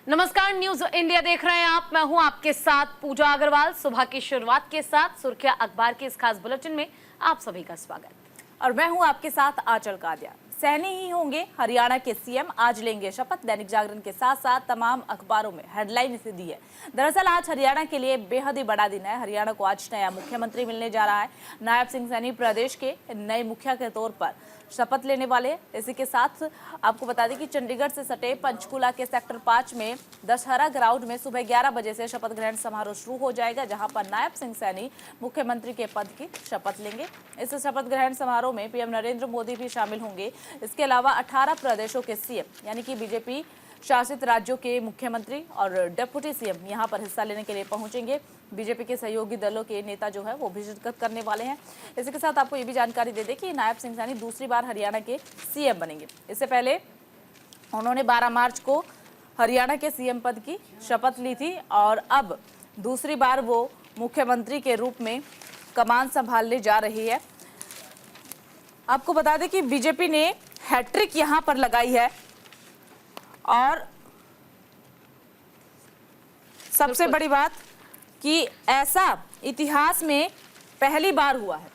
नमस्कार, news India देख रहे हैं आप। मैं हूं आपके साथ पूजा अग्रवाल। सुबह की शुरुआत के साथ सुर्खियां अखबार के इस खास बुलेटिन में आप सभी का स्वागत। और मैं हूं आपके साथ आंचल कादिया। सैनी ही होंगे हरियाणा के सीएम, आज लेंगे शपथ। दैनिक जागरण के साथ साथ तमाम अखबारों में हेडलाइन इसे दी है। दरअसल आज हरियाणा के लिए बेहद ही बड़ा दिन है। हरियाणा को आज नया मुख्यमंत्री मिलने जा रहा है। नायब सिंह सैनी प्रदेश के नए मुखिया के तौर पर शपथ लेने वाले। इसी के साथ आपको बता दें कि चंडीगढ़ से सटे पंचकूला के सेक्टर 5 में दशहरा ग्राउंड में सुबह 11 बजे से शपथ ग्रहण समारोह शुरू हो जाएगा, जहां पर नायब सिंह सैनी मुख्यमंत्री के पद की शपथ लेंगे। इस शपथ ग्रहण समारोह में पीएम नरेंद्र मोदी भी शामिल होंगे। इसके अलावा 18 प्रदेशों के सीएम यानी कि बीजेपी शासित राज्यों के मुख्यमंत्री और डिप्टी सीएम यहां पर हिस्सा लेने के लिए पहुंचेंगे। बीजेपी के सहयोगी दलों के नेता जो है वो भी शिरकत करने वाले हैं। इसी के साथ आपको ये भी जानकारी दे दें कि नायब सिंह सैनी दूसरी बार हरियाणा के सीएम बनेंगे। इससे पहले उन्होंने 12 मार्च को हरियाणा के सीएम पद की शपथ ली थी और अब दूसरी बार वो मुख्यमंत्री के रूप में कमान संभालने जा रही है। आपको बता दें कि बीजेपी ने हैट्रिक यहां पर लगाई है और सबसे बड़ी बात कि ऐसा इतिहास में पहली बार हुआ है।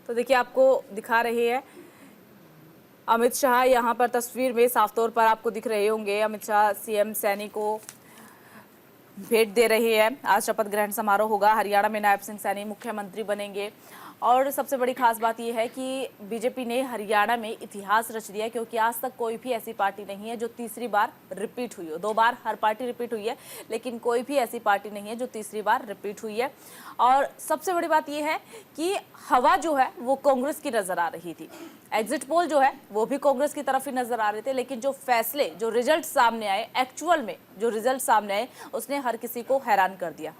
तो देखिए, आपको दिखा रहे हैं अमित शाह यहां पर तस्वीर में साफ तौर पर आपको दिख रहे होंगे। अमित शाह सीएम सैनी को भेंट दे रहे हैं। आज शपथ ग्रहण समारोह होगा। हरियाणा में नायब सिंह सैनी मुख्यमंत्री बनेंगे और सबसे बड़ी खास बात यह है कि बीजेपी ने हरियाणा में इतिहास रच दिया, क्योंकि आज तक कोई भी ऐसी पार्टी नहीं है जो तीसरी बार रिपीट हुई हो। 2 बार हर पार्टी रिपीट हुई है, लेकिन कोई भी ऐसी पार्टी नहीं है जो तीसरी बार रिपीट हुई है। और सबसे बड़ी बात यह है कि हवा जो है वो कांग्रेस की नजर आ रही थी। एग्जिट पोल जो है वो भी कांग्रेस की तरफ ही नजर आ रहे थे, लेकिन जो फैसले, जो रिजल्ट सामने आए, एक्चुअल में जो रिजल्ट सामने आए, उसने हर किसी को हैरान कर दिया।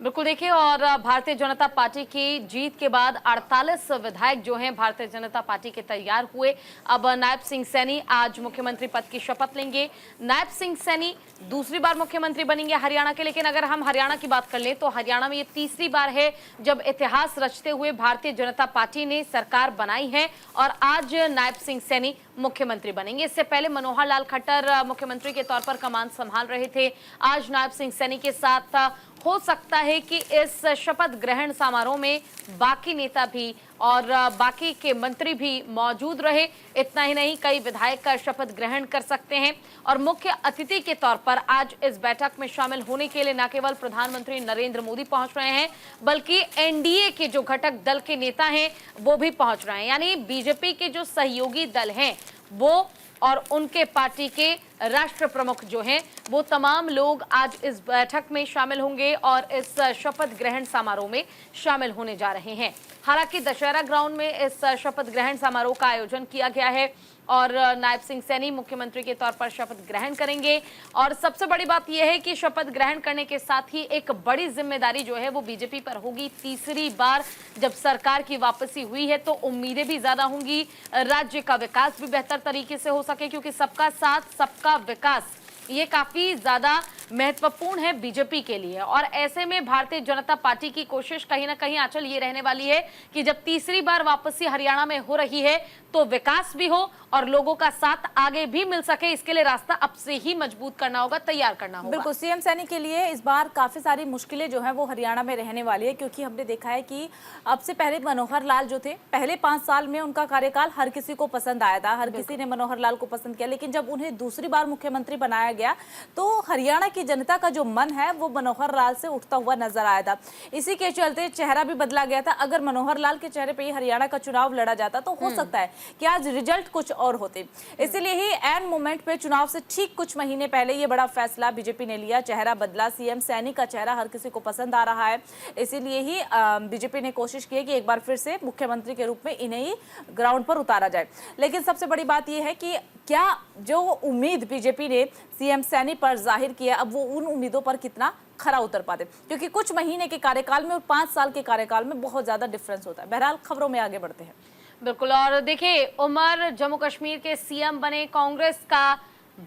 बिल्कुल देखिए, और भारतीय जनता पार्टी की जीत के बाद 48 विधायक जो हैं भारतीय जनता पार्टी के तैयार हुए। अब नायब सिंह सैनी आज मुख्यमंत्री पद की शपथ लेंगे। नायब सिंह सैनी दूसरी बार मुख्यमंत्री बनेंगे हरियाणा के। लेकिन अगर हम हरियाणा की बात कर लें तो हरियाणा में ये तीसरी बार है जब इतिहास रचते हुए भारतीय जनता पार्टी ने सरकार बनाई है और आज नायब सिंह सैनी मुख्यमंत्री बनेंगे। इससे पहले मनोहर लाल खट्टर मुख्यमंत्री के तौर पर कमान संभाल रहे थे। आज नायब सिंह सैनी के साथ हो सकता है कि इस शपथ ग्रहण समारोह में बाकी नेता भी और बाकी के मंत्री भी मौजूद रहे। इतना ही नहीं, कई विधायक का शपथ ग्रहण कर सकते हैं। और मुख्य अतिथि के तौर पर आज इस बैठक में शामिल होने के लिए न केवल प्रधानमंत्री नरेंद्र मोदी पहुंच रहे हैं, बल्कि एनडीए के जो घटक दल के नेता हैं वो भी पहुंच रहे हैं। यानी बीजेपी के जो सहयोगी दल हैं वो और उनके पार्टी के राष्ट्र प्रमुख जो हैं वो तमाम लोग आज इस बैठक में शामिल होंगे और इस शपथ ग्रहण समारोह में शामिल होने जा रहे हैं। हालांकि दशहरा ग्राउंड में इस शपथ ग्रहण समारोह का आयोजन किया गया है और नायब सिंह सैनी मुख्यमंत्री के तौर पर शपथ ग्रहण करेंगे। और सबसे बड़ी बात यह है कि शपथ ग्रहण करने के साथ ही एक बड़ी जिम्मेदारी जो है वो बीजेपी पर होगी। तीसरी बार जब सरकार की वापसी हुई है तो उम्मीदें भी ज्यादा होंगी, राज्य का विकास भी बेहतर तरीके से हो सके, क्योंकि सबका साथ सबका विकास ये काफी ज्यादा महत्वपूर्ण है बीजेपी के लिए। और ऐसे में भारतीय जनता पार्टी की कोशिश कहीं ना कहीं आंचल ये रहने वाली है कि जब तीसरी बार वापसी हरियाणा में हो रही है तो विकास भी हो और लोगों का साथ आगे भी मिल सके। इसके लिए रास्ता अब से ही मजबूत करना होगा, तैयार करना होगा। बिल्कुल, सीएम सैनी के लिए इस बार काफी सारी मुश्किलें जो है वो हरियाणा में रहने वाली है, क्योंकि हमने देखा है कि अब से पहले मनोहर लाल जो थे, पहले 5 साल में उनका कार्यकाल हर किसी को पसंद आया था, हर किसी ने मनोहर लाल को पसंद किया। लेकिन जब उन्हें दूसरी बार मुख्यमंत्री बनाया गया तो हरियाणा की जनता का जो मन है वो मनोहर लाल से उठता हुआ नजर आया था। इसी के चलते चेहरा भी बदला गया था। अगर मनोहर लाल के चेहरे पे ही हरियाणा का चुनाव लड़ा जाता तो हो सकता है कि आज रिजल्ट कुछ और होते। इसीलिए ही एंड मोमेंट पे चुनाव से ठीक कुछ महीने पहले ये बड़ा फैसला बीजेपी ने लिया, चेहरा बदला। सीएम सैनी का चेहरा हर किसी को पसंद आ रहा है। इसीलिए ही बीजेपी ने कोशिश की है कि एक बार फिर से मुख्यमंत्री के रूप में इन्हें ही ग्राउंड पर उतारा जाए। लेकिन सबसे बड़ी बात यह है कि क्या जो उम्मीद बीजेपी ने सीएम सैनी पर जाहिर किया, अब वो उन उम्मीदों पर कितना खरा उतर पाते, क्योंकि कुछ महीने के कार्यकाल में और 5 साल के कार्यकाल में बहुत ज्यादा डिफरेंस होता है। बहरहाल खबरों में आगे बढ़ते हैं। बिल्कुल, और देखिए, उमर जम्मू कश्मीर के सीएम बने, कांग्रेस का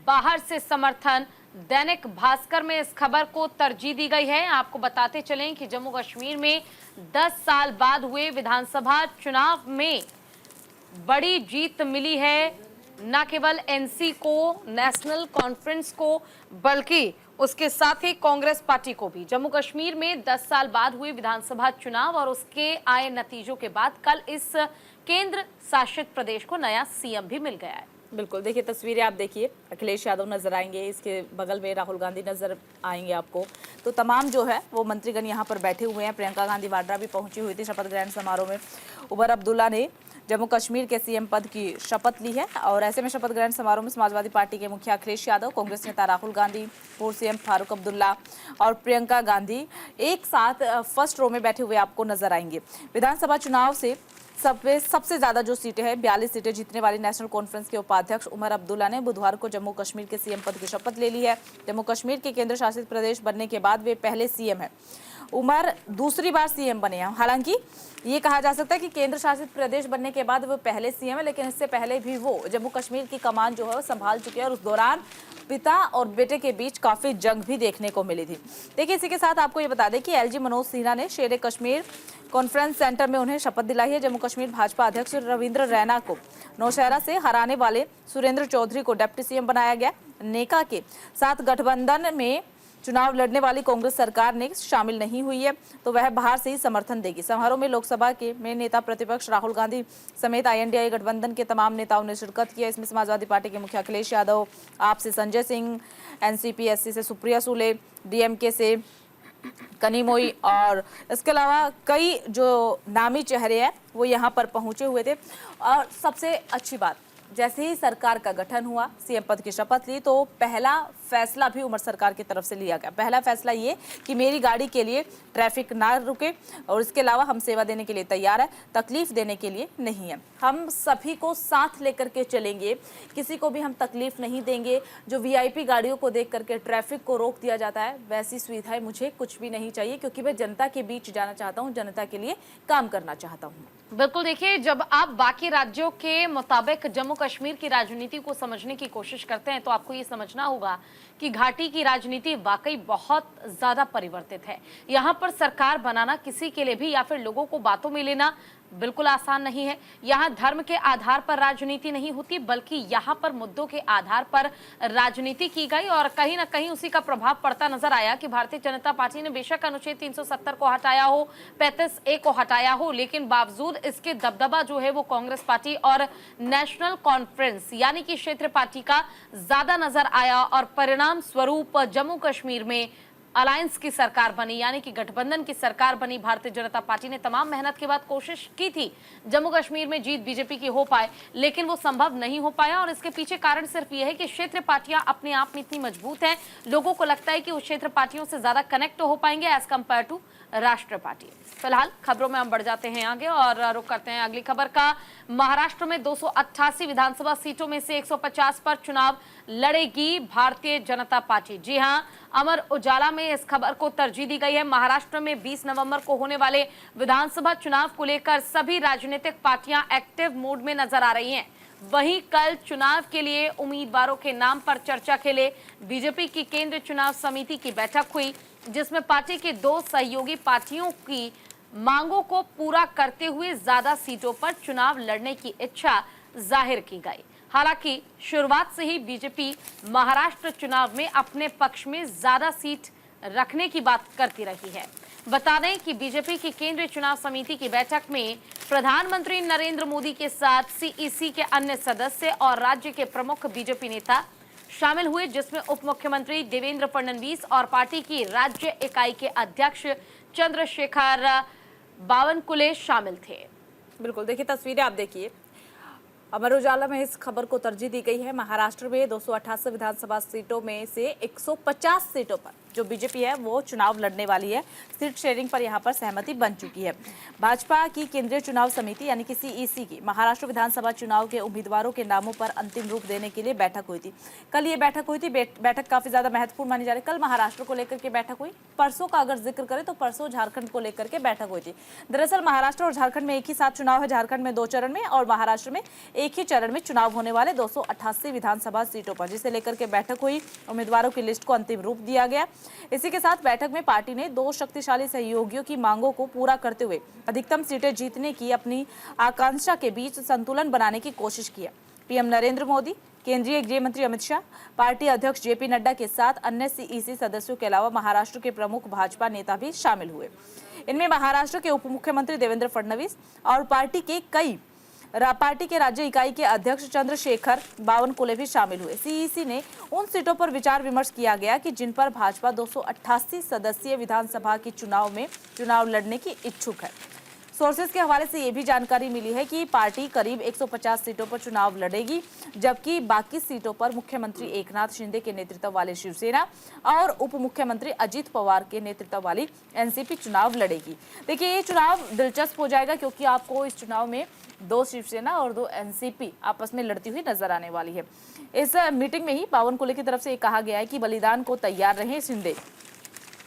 बाहर से समर्थन। दैनिक भास्कर में इस खबर को तरजीह दी गई है। आपको बताते चलें कि जम्मू कश्मीर में 10 साल बाद हुए विधानसभा चुनाव में बड़ी जीत मिली है, न केवल एनसी को, नेशनल कॉन्फ्रेंस को, बल्कि उसके साथ ही कांग्रेस पार्टी को भी। जम्मू कश्मीर में 10 साल बाद हुए विधानसभा चुनाव और उसके आए नतीजों के बाद कल इस केंद्र शासित प्रदेश को नया सीएम भी मिल गया है। बिल्कुल, देखिए तस्वीरें आप देखिए, अखिलेश यादव नजर आएंगे, इसके बगल में राहुल गांधी नजर आएंगे आपको। तो तमाम जो है वो मंत्रीगण यहाँ पर बैठे हुए हैं। प्रियंका गांधी वाड्रा भी पहुंची हुई थी शपथ ग्रहण समारोह में। उमर अब्दुल्ला ने जम्मू कश्मीर के सीएम पद की शपथ ली है और ऐसे में शपथ ग्रहण समारोह में समाजवादी पार्टी के मुखिया अखिलेश यादव, कांग्रेस नेता राहुल गांधी, पूर्व सीएम फारूक अब्दुल्ला और प्रियंका गांधी एक साथ फर्स्ट रो में बैठे हुए आपको नजर आएंगे। विधानसभा चुनाव से सबसे ज्यादा जो सीटें हैं 42 सीटें जीतने वाली नेशनल कॉन्फ्रेंस के उपाध्यक्ष उमर अब्दुल्ला ने बुधवार को जम्मू कश्मीर के सीएम पद की शपथ ले ली है। जम्मू कश्मीर के केंद्र शासित प्रदेश बनने के बाद वे पहले सीएम हैं। उमर दूसरी बार सीएम बने हैं। हालांकि ये कहा जा सकता है कि केंद्र शासित प्रदेश बनने के बाद वो पहले सीएम है, लेकिन इससे पहले भी वो जम्मू कश्मीर की कमान जो है वो संभाल चुके हैं और उस दौरान पिता और बेटे के बीच काफी जंग भी देखने को मिली थी। देखिए, इसी के साथ आपको ये बता दें कि एलजी मनोज सिन्हा ने शेर कश्मीर कॉन्फ्रेंस सेंटर में उन्हें शपथ दिलाई है। जम्मू कश्मीर भाजपा अध्यक्ष रविंद्र रैना को नौशहरा से हराने वाले सुरेंद्र चौधरी को डिप्टी सीएम बनाया गया। नेका के साथ गठबंधन में चुनाव लड़ने वाली कांग्रेस सरकार ने शामिल नहीं हुई है, तो वह बाहर से ही समर्थन देगी। समारोह में लोकसभा के में नेता प्रतिपक्ष राहुल गांधी समेत INDI गठबंधन के तमाम नेताओं ने शिरकत किया। इसमें समाजवादी पार्टी के मुखिया अखिलेश यादव, आप से संजय सिंह, NCP SC से सुप्रिया सुले, DMK से कनिमोई और इसके अलावा कई जो नामी चेहरे हैं वो यहाँ पर पहुंचे हुए थे। और सबसे अच्छी बात, जैसे ही सरकार का गठन हुआ, सीएम पद की शपथ ली, तो पहला फैसला भी उमर सरकार की तरफ से लिया गया। पहला फैसला ये कि मेरी गाड़ी के लिए ट्रैफिक ना रुके और इसके अलावा हम सेवा देने के लिए तैयार है, तकलीफ देने के लिए नहीं है। हम सभी को साथ लेकर के चलेंगे, किसी को भी हम तकलीफ नहीं देंगे। जो VIP गाड़ियों को देख करके ट्रैफिक को रोक दिया जाता है, वैसी सुविधाएं मुझे कुछ भी नहीं चाहिए, क्योंकि मैं जनता के बीच जाना चाहता हूँ, जनता के लिए काम करना चाहता हूँ। बिल्कुल, देखिए, जब आप बाकी राज्यों के मुताबिक जम्मू कश्मीर की राजनीति को समझने की कोशिश करते हैं तो आपको ये समझना होगा कि घाटी की राजनीति वाकई बहुत ज्यादा परिवर्तित है। यहाँ पर सरकार बनाना किसी के लिए भी या फिर लोगों को बातों में लेना बिल्कुल आसान नहीं है। यहाँ धर्म के आधार पर राजनीति नहीं होती, बल्कि यहाँ पर मुद्दों के आधार पर राजनीति की गई और कहीं ना कहीं उसी का प्रभाव पड़ता नजर आया कि भारतीय जनता पार्टी ने बेशक अनुच्छेद 370 को हटाया हो, 35A को हटाया हो, लेकिन बावजूद इसके दबदबा जो है वो कांग्रेस पार्टी और नेशनल कॉन्फ्रेंस यानी कि क्षेत्र पार्टी का ज्यादा नजर आया और परिणाम स्वरूप जम्मू कश्मीर में अलायंस की सरकार बनी, यानी कि गठबंधन की सरकार बनी। भारतीय जनता पार्टी ने तमाम मेहनत के बाद कोशिश की थी जम्मू कश्मीर में जीत बीजेपी की हो पाए, लेकिन वो संभव नहीं हो पाया और इसके पीछे कारण सिर्फ ये है कि क्षेत्र पार्टियां अपने आप में इतनी मजबूत हैं, लोगों को लगता है कि वो क्षेत्र पार्टियों से ज्यादा कनेक्ट हो पाएंगे एज कम्पेयर टू राष्ट्र पार्टी। फिलहाल खबरों में हम बढ़ जाते हैं आगे और रुख करते हैं अगली खबर का। महाराष्ट्र में 288 विधानसभा सीटों में से 150 पर चुनाव लड़ेगी भारतीय जनता पार्टी। जी हां, अमर उजाला में इस खबर को तरजीह दी गई है। महाराष्ट्र में 20 नवंबर को होने वाले विधानसभा चुनाव को लेकर सभी राजनीतिक पार्टियां एक्टिव मोड में नजर आ रही हैं। वहीं कल चुनाव के लिए उम्मीदवारों के नाम पर चर्चा के लिए बीजेपी की केंद्रीय चुनाव समिति की बैठक हुई, जिसमें पार्टी के 2 सहयोगी पार्टियों की मांगों को पूरा करते हुए ज्यादा सीटों पर चुनाव लड़ने की इच्छा जाहिर की गई। हालांकि शुरुआत से ही बीजेपी महाराष्ट्र चुनाव में अपने पक्ष में ज्यादा सीट रखने की बात करती रही है। बता दें कि बीजेपी की केंद्रीय चुनाव समिति की बैठक में प्रधानमंत्री नरेंद्र मोदी के साथ CEC के अन्य सदस्य और राज्य के प्रमुख बीजेपी नेता शामिल हुए, जिसमें उप मुख्यमंत्री देवेंद्र फडणवीस और पार्टी की राज्य इकाई के अध्यक्ष चंद्रशेखर बावनकुले शामिल थे। बिल्कुल, देखिए तस्वीरें आप देखिए। अमर उजाला में इस खबर को तरजीह दी गई है। महाराष्ट्र में 288 विधानसभा सीटों में से 150 सीटों पर जो बीजेपी है वो चुनाव लड़ने वाली है। सीट शेयरिंग पर यहां पर सहमति बन चुकी है। भाजपा की केंद्रीय चुनाव समिति यानी कि CEC की महाराष्ट्र विधानसभा चुनाव के उम्मीदवारों के नामों पर अंतिम रूप देने के लिए बैठक हुई थी। कल ये बैठक हुई थी। बैठक काफी ज्यादा महत्वपूर्ण मानी जा रही है। कल महाराष्ट्र को लेकर के बैठक हुई। परसों का अगर जिक्र करें तो परसों झारखंड को लेकर के बैठक हुई थी। दरअसल महाराष्ट्र और झारखंड में एक ही साथ चुनाव है। झारखंड में 2 चरण में और महाराष्ट्र में एक ही चरण में चुनाव होने वाले 288 विधानसभा सीटों पर, जिसे लेकर के बैठक हुई। उम्मीदवारों की लिस्ट को अंतिम रूप दिया गया। इसी के साथ बैठक में पार्टी ने दो शक्तिशाली सहयोगियों की मांगों को पूरा करते हुए अधिकतम सीटें जीतने की अपनी आकांक्षा के बीच संतुलन बनाने की कोशिश की है। पीएम नरेंद्र मोदी, केंद्रीय गृह मंत्री अमित शाह, पार्टी अध्यक्ष जेपी नड्डा के साथ अन्य सीईसी सदस्यों के अलावा महाराष्ट्र के प्रमुख भाजपा नेता भी शामिल हुए। इनमें महाराष्ट्र के उप मुख्यमंत्री देवेंद्र फडणवीस और पार्टी के राज्य इकाई के अध्यक्ष चंद्रशेखर बावनकुले भी शामिल हुए। सीईसी ने उन सीटों पर विचार विमर्श किया गया कि जिन पर भाजपा 288 सदस्यीय विधानसभा के चुनाव लड़ने की इच्छुक है। सोर्सेज के हवाले से ये भी जानकारी मिली है कि पार्टी करीब 150 सीटों पर चुनाव लड़ेगी, जबकि बाकी सीटों पर मुख्यमंत्री एकनाथ शिंदे के नेतृत्व वाली शिवसेना और उप मुख्यमंत्री अजित पवार के नेतृत्व वाली एनसीपी चुनाव लड़ेगी। देखिए, ये चुनाव दिलचस्प हो जाएगा क्योंकि आपको इस चुनाव में 2 शिवसेना और 2 एनसीपी आपस में लड़ती हुई नजर आने वाली है। इस मीटिंग में ही बावनकुले की तरफ से कहा गया है कि बलिदान को तैयार रहे शिंदे।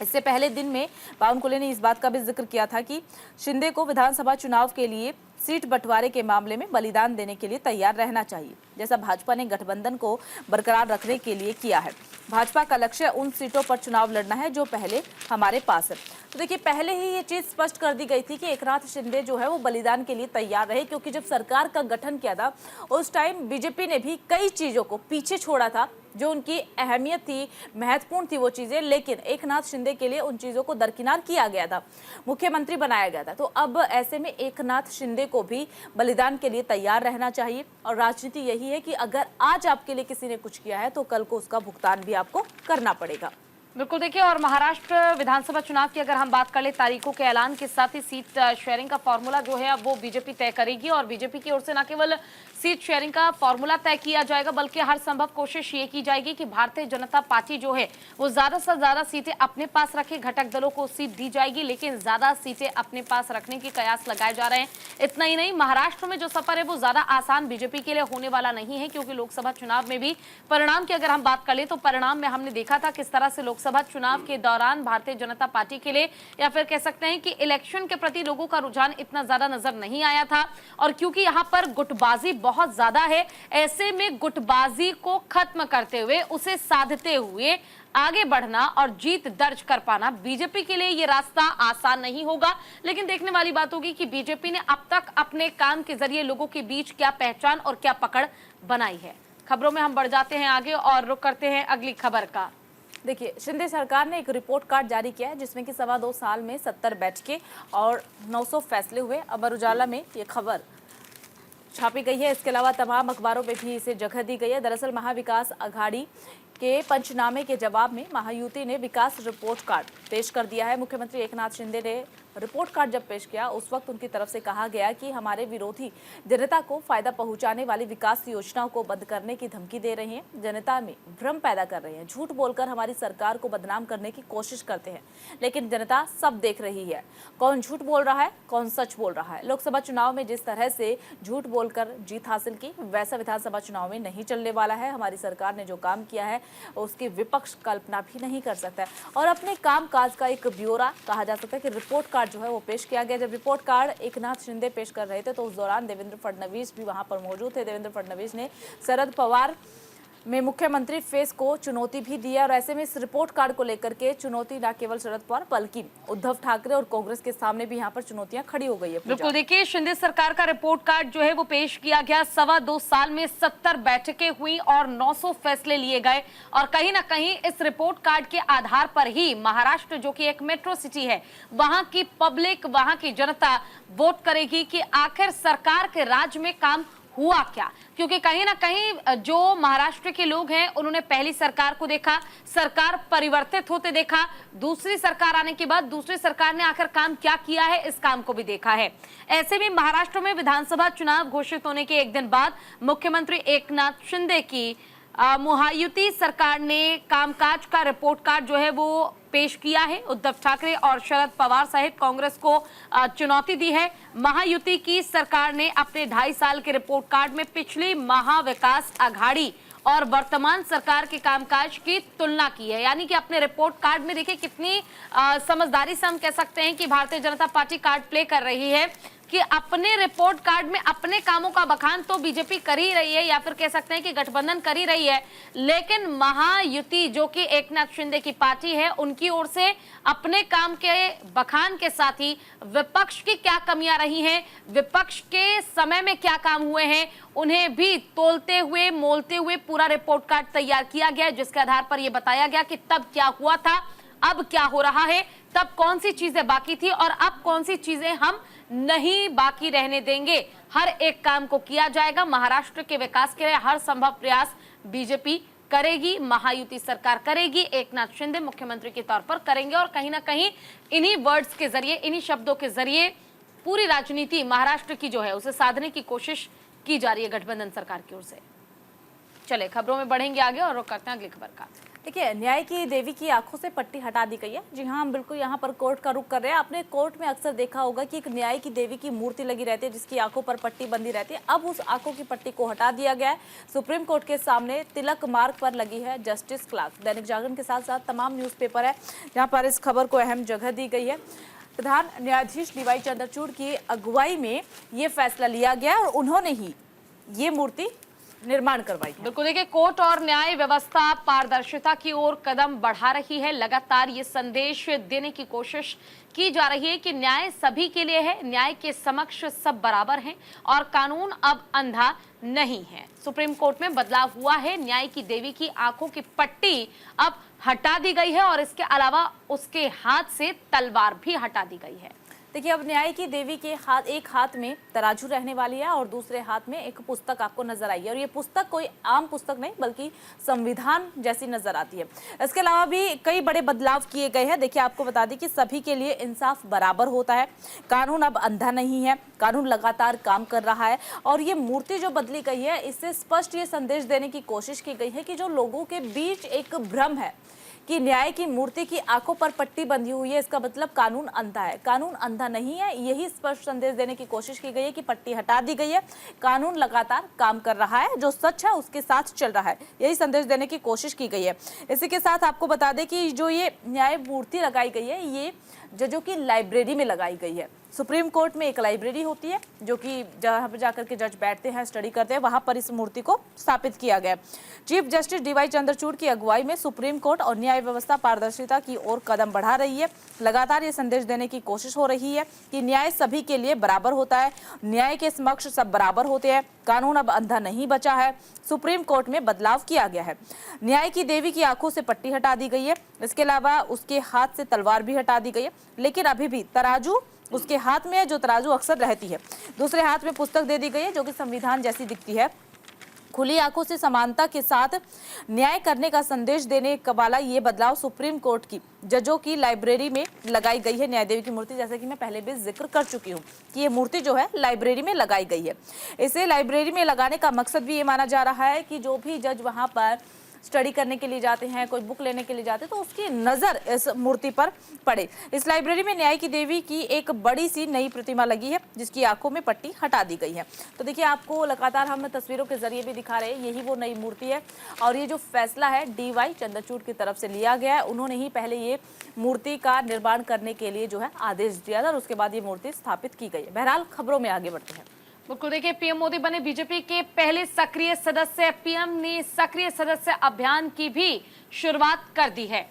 इससे पहले दिन में बावनकुले ने इस बात का भी जिक्र किया था कि शिंदे को विधानसभा चुनाव के लिए सीट बंटवारे के मामले में बलिदान देने के लिए तैयार रहना चाहिए, जैसा भाजपा ने गठबंधन को बरकरार रखने के लिए किया है। भाजपा का लक्ष्य उन सीटों पर चुनाव लड़ना है जो पहले हमारे पास है। तो देखिए, पहले ही ये चीज स्पष्ट कर दी गई थी कि एकनाथ शिंदे जो है वो बलिदान के लिए तैयार रहे, क्योंकि जब सरकार का गठन किया था उस टाइम बीजेपी ने भी कई चीजों को पीछे छोड़ा था जो उनकी अहमियत थी, महत्वपूर्ण थी वो चीजें, लेकिन एकनाथ शिंदे के लिए उन चीजों को दरकिनार किया गया था, मुख्यमंत्री बनाया गया था। तो अब ऐसे में एकनाथ शिंदे को भी बलिदान के लिए तैयार रहना चाहिए और राजनीति यही है कि अगर आज आपके लिए किसी ने कुछ किया है तो कल को उसका भुगतान भी आपको करना पड़ेगा। बिल्कुल, देखिए, और महाराष्ट्र विधानसभा चुनाव की अगर हम बात कर ले, तारीखों के ऐलान के साथ ही सीट शेयरिंग का फॉर्मूला जो है अब वो बीजेपी तय करेगी और बीजेपी की ओर से न केवल सीट शेयरिंग का फॉर्मूला तय किया जाएगा बल्कि हर संभव कोशिश ये की जाएगी कि भारतीय जनता पार्टी जो है वो ज्यादा से ज्यादा सीटें अपने पास रखे। घटक दलों को सीट दी जाएगी लेकिन ज्यादा सीटें अपने पास रखने के कयास लगाए जा रहे हैं। इतना ही नहीं, महाराष्ट्र में जो सफर है वो ज्यादा आसान बीजेपी के लिए होने वाला नहीं है, क्योंकि लोकसभा चुनाव में भी परिणाम की अगर हम बात कर ले तो परिणाम में हमने देखा था किस तरह से लोकसभा चुनाव के दौरान भारतीय जनता पार्टी के लिए, या फिर कह सकते हैं कि इलेक्शन के प्रति लोगों का रुझान इतना ज्यादा नजर नहीं आया था। और क्योंकि यहाँ पर गुटबाजी बहुत ज्यादा है, ऐसे में गुटबाजी को खत्म करते हुए, उसे साधते हुए आगे बढ़ना और जीत दर्ज कर पाना बीजेपी के लिए ये रास्ता आसान नहीं होगा। लेकिन देखने वाली बात होगी कि बीजेपी ने अब तक अपने काम के जरिए लोगों के बीच क्या पहचान और क्या पकड़ बनाई है। खबरों में हम बढ़ जाते हैं आगे और रुख करते हैं अगली खबर का। देखिए, शिंदे सरकार ने एक रिपोर्ट कार्ड जारी किया है जिसमें कि 2.25 साल में 70 बैठकें और 900 फैसले हुए। अमर उजाला में ये खबर छापी गई है। इसके अलावा तमाम अखबारों में भी इसे जगह दी गई है। दरअसल महाविकास अघाड़ी के पंचनामे के जवाब में महायुति ने विकास रिपोर्ट कार्ड पेश कर दिया है। मुख्यमंत्री एकनाथ शिंदे ने रिपोर्ट कार्ड जब पेश किया उस वक्त उनकी तरफ से कहा गया कि हमारे विरोधी जनता को फायदा पहुंचाने वाली विकास योजनाओं को बंद करने की धमकी दे रहे हैं, जनता में भ्रम पैदा कर रहे हैं, झूठ बोलकर हमारी सरकार को बदनाम करने की कोशिश करते हैं। लेकिन जनता सब देख रही है, कौन झूठ बोल रहा है, कौन सच बोल रहा है। लोकसभा चुनाव में जिस तरह से झूठ बोलकर जीत हासिल की, वैसा विधानसभा चुनाव में नहीं चलने वाला है। हमारी सरकार ने जो काम किया है उसकी विपक्ष कल्पना भी नहीं कर सकता है। और अपने काम काज का एक ब्यौरा कहा जा सकता है कि रिपोर्ट कार्ड जो है वो पेश किया गया। जब रिपोर्ट कार्ड एकनाथ शिंदे पेश कर रहे थे तो उस दौरान देवेंद्र फडणवीस भी वहां पर मौजूद थे। देवेंद्र फडणवीस ने शरद पवार में मुख्यमंत्री फेस को चुनौती भी दी है और ऐसे में इस रिपोर्ट कार्ड को लेकर के चुनौती न केवल शरद पवार बल्कि उद्धव ठाकरे और कांग्रेस के सामने भी यहाँ पर चुनौतियां खड़ी हो गई है। बिल्कुल, देखिए, शिंदे सरकार का रिपोर्ट कार्ड जो है वो पेश किया गया। 2.25 साल में 70 बैठकें हुई और 900 फैसले लिए गए और कहीं ना कहीं इस रिपोर्ट कार्ड के आधार पर ही महाराष्ट्र जो कि एक मेट्रो सिटी है, वहां की पब्लिक, वहां की जनता वोट करेगी कि आखिर सरकार के राज में काम हुआ क्या। क्योंकि कहीं ना कहीं जो महाराष्ट्र के लोग हैं उन्होंने पहली सरकार को देखा, सरकार परिवर्तित होते देखा, दूसरी सरकार आने के बाद दूसरी सरकार ने आखिर काम क्या किया है इस काम को भी देखा है। ऐसे में महाराष्ट्र में विधानसभा चुनाव घोषित होने के एक दिन बाद मुख्यमंत्री एकनाथ शिंदे की महायुति सरकार ने कामकाज का रिपोर्ट कार्ड जो है वो पेश किया है। उद्धव ठाकरे और शरद पवार सहित कांग्रेस को चुनौती दी है। महायुति की सरकार ने अपने 2.5 साल के रिपोर्ट कार्ड में पिछली महाविकास अघाड़ी और वर्तमान सरकार के कामकाज की तुलना की है। यानी कि अपने रिपोर्ट कार्ड में देखिए कितनी समझदारी से हम कह सकते हैं कि Bharatiya Janata party card play कर रही है। कि अपने रिपोर्ट कार्ड में अपने कामों का बखान तो बीजेपी कर ही रही है, या फिर कह सकते हैं कि गठबंधन कर ही रही है, लेकिन महायुति जो कि एकनाथ शिंदे की पार्टी है, उनकी ओर से अपने काम के बखान के साथ ही विपक्ष की क्या कमियां रही हैं, विपक्ष के समय में क्या काम हुए हैं, उन्हें भी तोलते हुए मोलते हुए पूरा रिपोर्ट कार्ड तैयार किया गया, जिसके आधार पर यह बताया गया कि तब क्या हुआ था, अब क्या हो रहा है, तब कौन सी चीजें बाकी थी और अब कौन सी चीजें हम नहीं बाकी रहने देंगे। हर एक काम को किया जाएगा। महाराष्ट्र के विकास के लिए हर संभव प्रयास बीजेपी करेगी, महायुति सरकार करेगी, एकनाथ शिंदे मुख्यमंत्री के तौर पर करेंगे और कहीं ना कहीं इन्हीं वर्ड्स के जरिए, इन्हीं शब्दों के जरिए पूरी राजनीति महाराष्ट्र की जो है उसे साधने की कोशिश की जा रही है गठबंधन सरकार की ओर से। चले खबरों में बढ़ेंगे आगे और रुख करते हैं अगली खबर का। देखिए, न्याय की देवी की आंखों से पट्टी हटा दी गई है। जी हाँ, हम बिल्कुल यहाँ पर कोर्ट का रुख कर रहे हैं। आपने कोर्ट में अक्सर देखा होगा कि एक न्याय की देवी की मूर्ति लगी रहती है जिसकी आंखों पर पट्टी बंधी रहती है। अब उस आंखों की पट्टी को हटा दिया गया है। सुप्रीम कोर्ट के सामने तिलक मार्ग पर लगी है जस्टिस क्लर्क। दैनिक जागरण के साथ साथ तमाम न्यूज़पेपर है जहाँ पर इस खबर को अहम जगह दी गई है। प्रधान न्यायाधीश डीवाई चंद्रचूड़ की अगुवाई में ये फैसला लिया गया और उन्होंने ही ये मूर्ति निर्माण करवाई है। बिल्कुल, देखिए, कोर्ट और न्याय व्यवस्था पारदर्शिता की ओर कदम बढ़ा रही है। लगातार ये संदेश देने की कोशिश की जा रही है कि न्याय सभी के लिए है, न्याय के समक्ष सब बराबर हैं और कानून अब अंधा नहीं है। सुप्रीम कोर्ट में बदलाव हुआ है। न्याय की देवी की आंखों की पट्टी अब हटा दी गई है और इसके अलावा उसके हाथ से तलवार भी हटा दी गई है। देखिए, अब न्याय की देवी के हाथ, एक हाथ में तराजू रहने वाली है और दूसरे हाथ में एक पुस्तक आपको नजर आई है और ये पुस्तक कोई आम पुस्तक नहीं बल्कि संविधान जैसी नजर आती है। इसके अलावा भी कई बड़े बदलाव किए गए हैं। देखिए, आपको बता दें कि सभी के लिए इंसाफ बराबर होता है, कानून अब अंधा नहीं है, कानून लगातार काम कर रहा है और ये मूर्ति जो बदली गई है इससे स्पष्ट ये संदेश देने की कोशिश की गई है कि जो लोगों के बीच एक भ्रम है कि न्याय की मूर्ति की आंखों पर पट्टी बंधी हुई है, इसका मतलब कानून अंधा है। कानून अंधा नहीं है, यही स्पष्ट संदेश देने की कोशिश की गई है कि पट्टी हटा दी गई है, कानून लगातार काम कर रहा है, जो सच है उसके साथ चल रहा है, यही संदेश देने की कोशिश की गई है। इसी के साथ आपको बता दें कि जो ये न्याय मूर्ति लगाई गई है ये जजों की लाइब्रेरी में लगाई गई है। सुप्रीम कोर्ट में एक लाइब्रेरी होती है जो कि जहाँ पर जाकर के जज बैठते हैं, स्टडी करते हैं, वहाँ पर इस मूर्ति को स्थापित किया गया। चीफ जस्टिस डीवाई चंद्रचूड़ की अगुवाई में सुप्रीम कोर्ट और न्याय व्यवस्था पारदर्शिता की ओर कदम बढ़ा रही है। लगातार ये संदेश देने की कोशिश हो रही है कि न्याय सभी के लिए बराबर होता है, न्याय के समक्ष सब बराबर होते हैं, कानून अब अंधा नहीं बचा है। सुप्रीम कोर्ट में बदलाव किया गया है। न्याय की देवी की आंखों से पट्टी हटा दी गई है, इसके अलावा उसके हाथ से तलवार भी हटा दी गई है, लेकिन अभी भी तराजू उसके हाथ में है जो तराजू अक्सर रहती है। दूसरे हाथ में पुस्तक दे दी गई है जो कि संविधान जैसी दिखती है। खुली आंखों से समानता के साथ न्याय करने का संदेश देने वाला ये बदलाव सुप्रीम कोर्ट की जजों की लाइब्रेरी में लगाई गई है न्याय देवी की मूर्ति, जैसे कि मैं पहले भी जिक्र कर चुकी हूँ कि ये मूर्ति जो है लाइब्रेरी में लगाई गई है। इसे लाइब्रेरी में लगाने का मकसद भी ये माना जा रहा है कि जो भी जज वहाँ पर स्टडी करने के लिए जाते हैं, कोई बुक लेने के लिए जाते हैं, तो उसकी नज़र इस मूर्ति पर पड़े। इस लाइब्रेरी में न्याय की देवी की एक बड़ी सी नई प्रतिमा लगी है जिसकी आंखों में पट्टी हटा दी गई है। तो देखिए, आपको लगातार हम तस्वीरों के जरिए भी दिखा रहे हैं, यही वो नई मूर्ति है और ये जो फैसला है डीवाई चंद्रचूड़ की तरफ से लिया गया है। उन्होंने ही पहले ये मूर्ति का निर्माण करने के लिए जो है आदेश दिया था और उसके बाद ये मूर्ति स्थापित की गई है। बहरहाल, खबरों में आगे बढ़ते हैं। बिल्कुल, देखिए, पीएम मोदी बने बीजेपी के पहले सक्रिय सदस्य। पीएम ने सक्रिय सदस्य अभियान की भी शुरुआत कर दी है।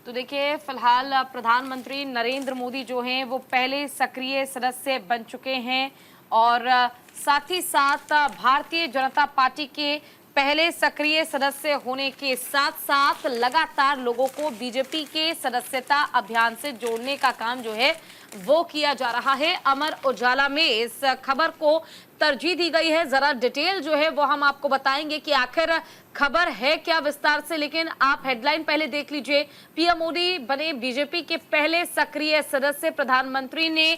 तो देखिए, फिलहाल प्रधानमंत्री नरेंद्र मोदी जो हैं वो पहले सक्रिय सदस्य बन चुके हैं और साथ ही साथ भारतीय जनता पार्टी के पहले सक्रिय सदस्य होने के साथ साथ लगातार लोगों को बीजेपी के सदस्यता अभियान से जोड़ने का काम जो है वो किया जा रहा है। अमर उजाला में इस खबर को तरजीह दी गई है। जरा डिटेल जो है वो हम आपको बताएंगे कि आखिर खबर है क्या विस्तार से, लेकिन आप हेडलाइन पहले देख लीजिए। पीएम मोदी बने बीजेपी के पहले सक्रिय सदस्य। प्रधानमंत्री ने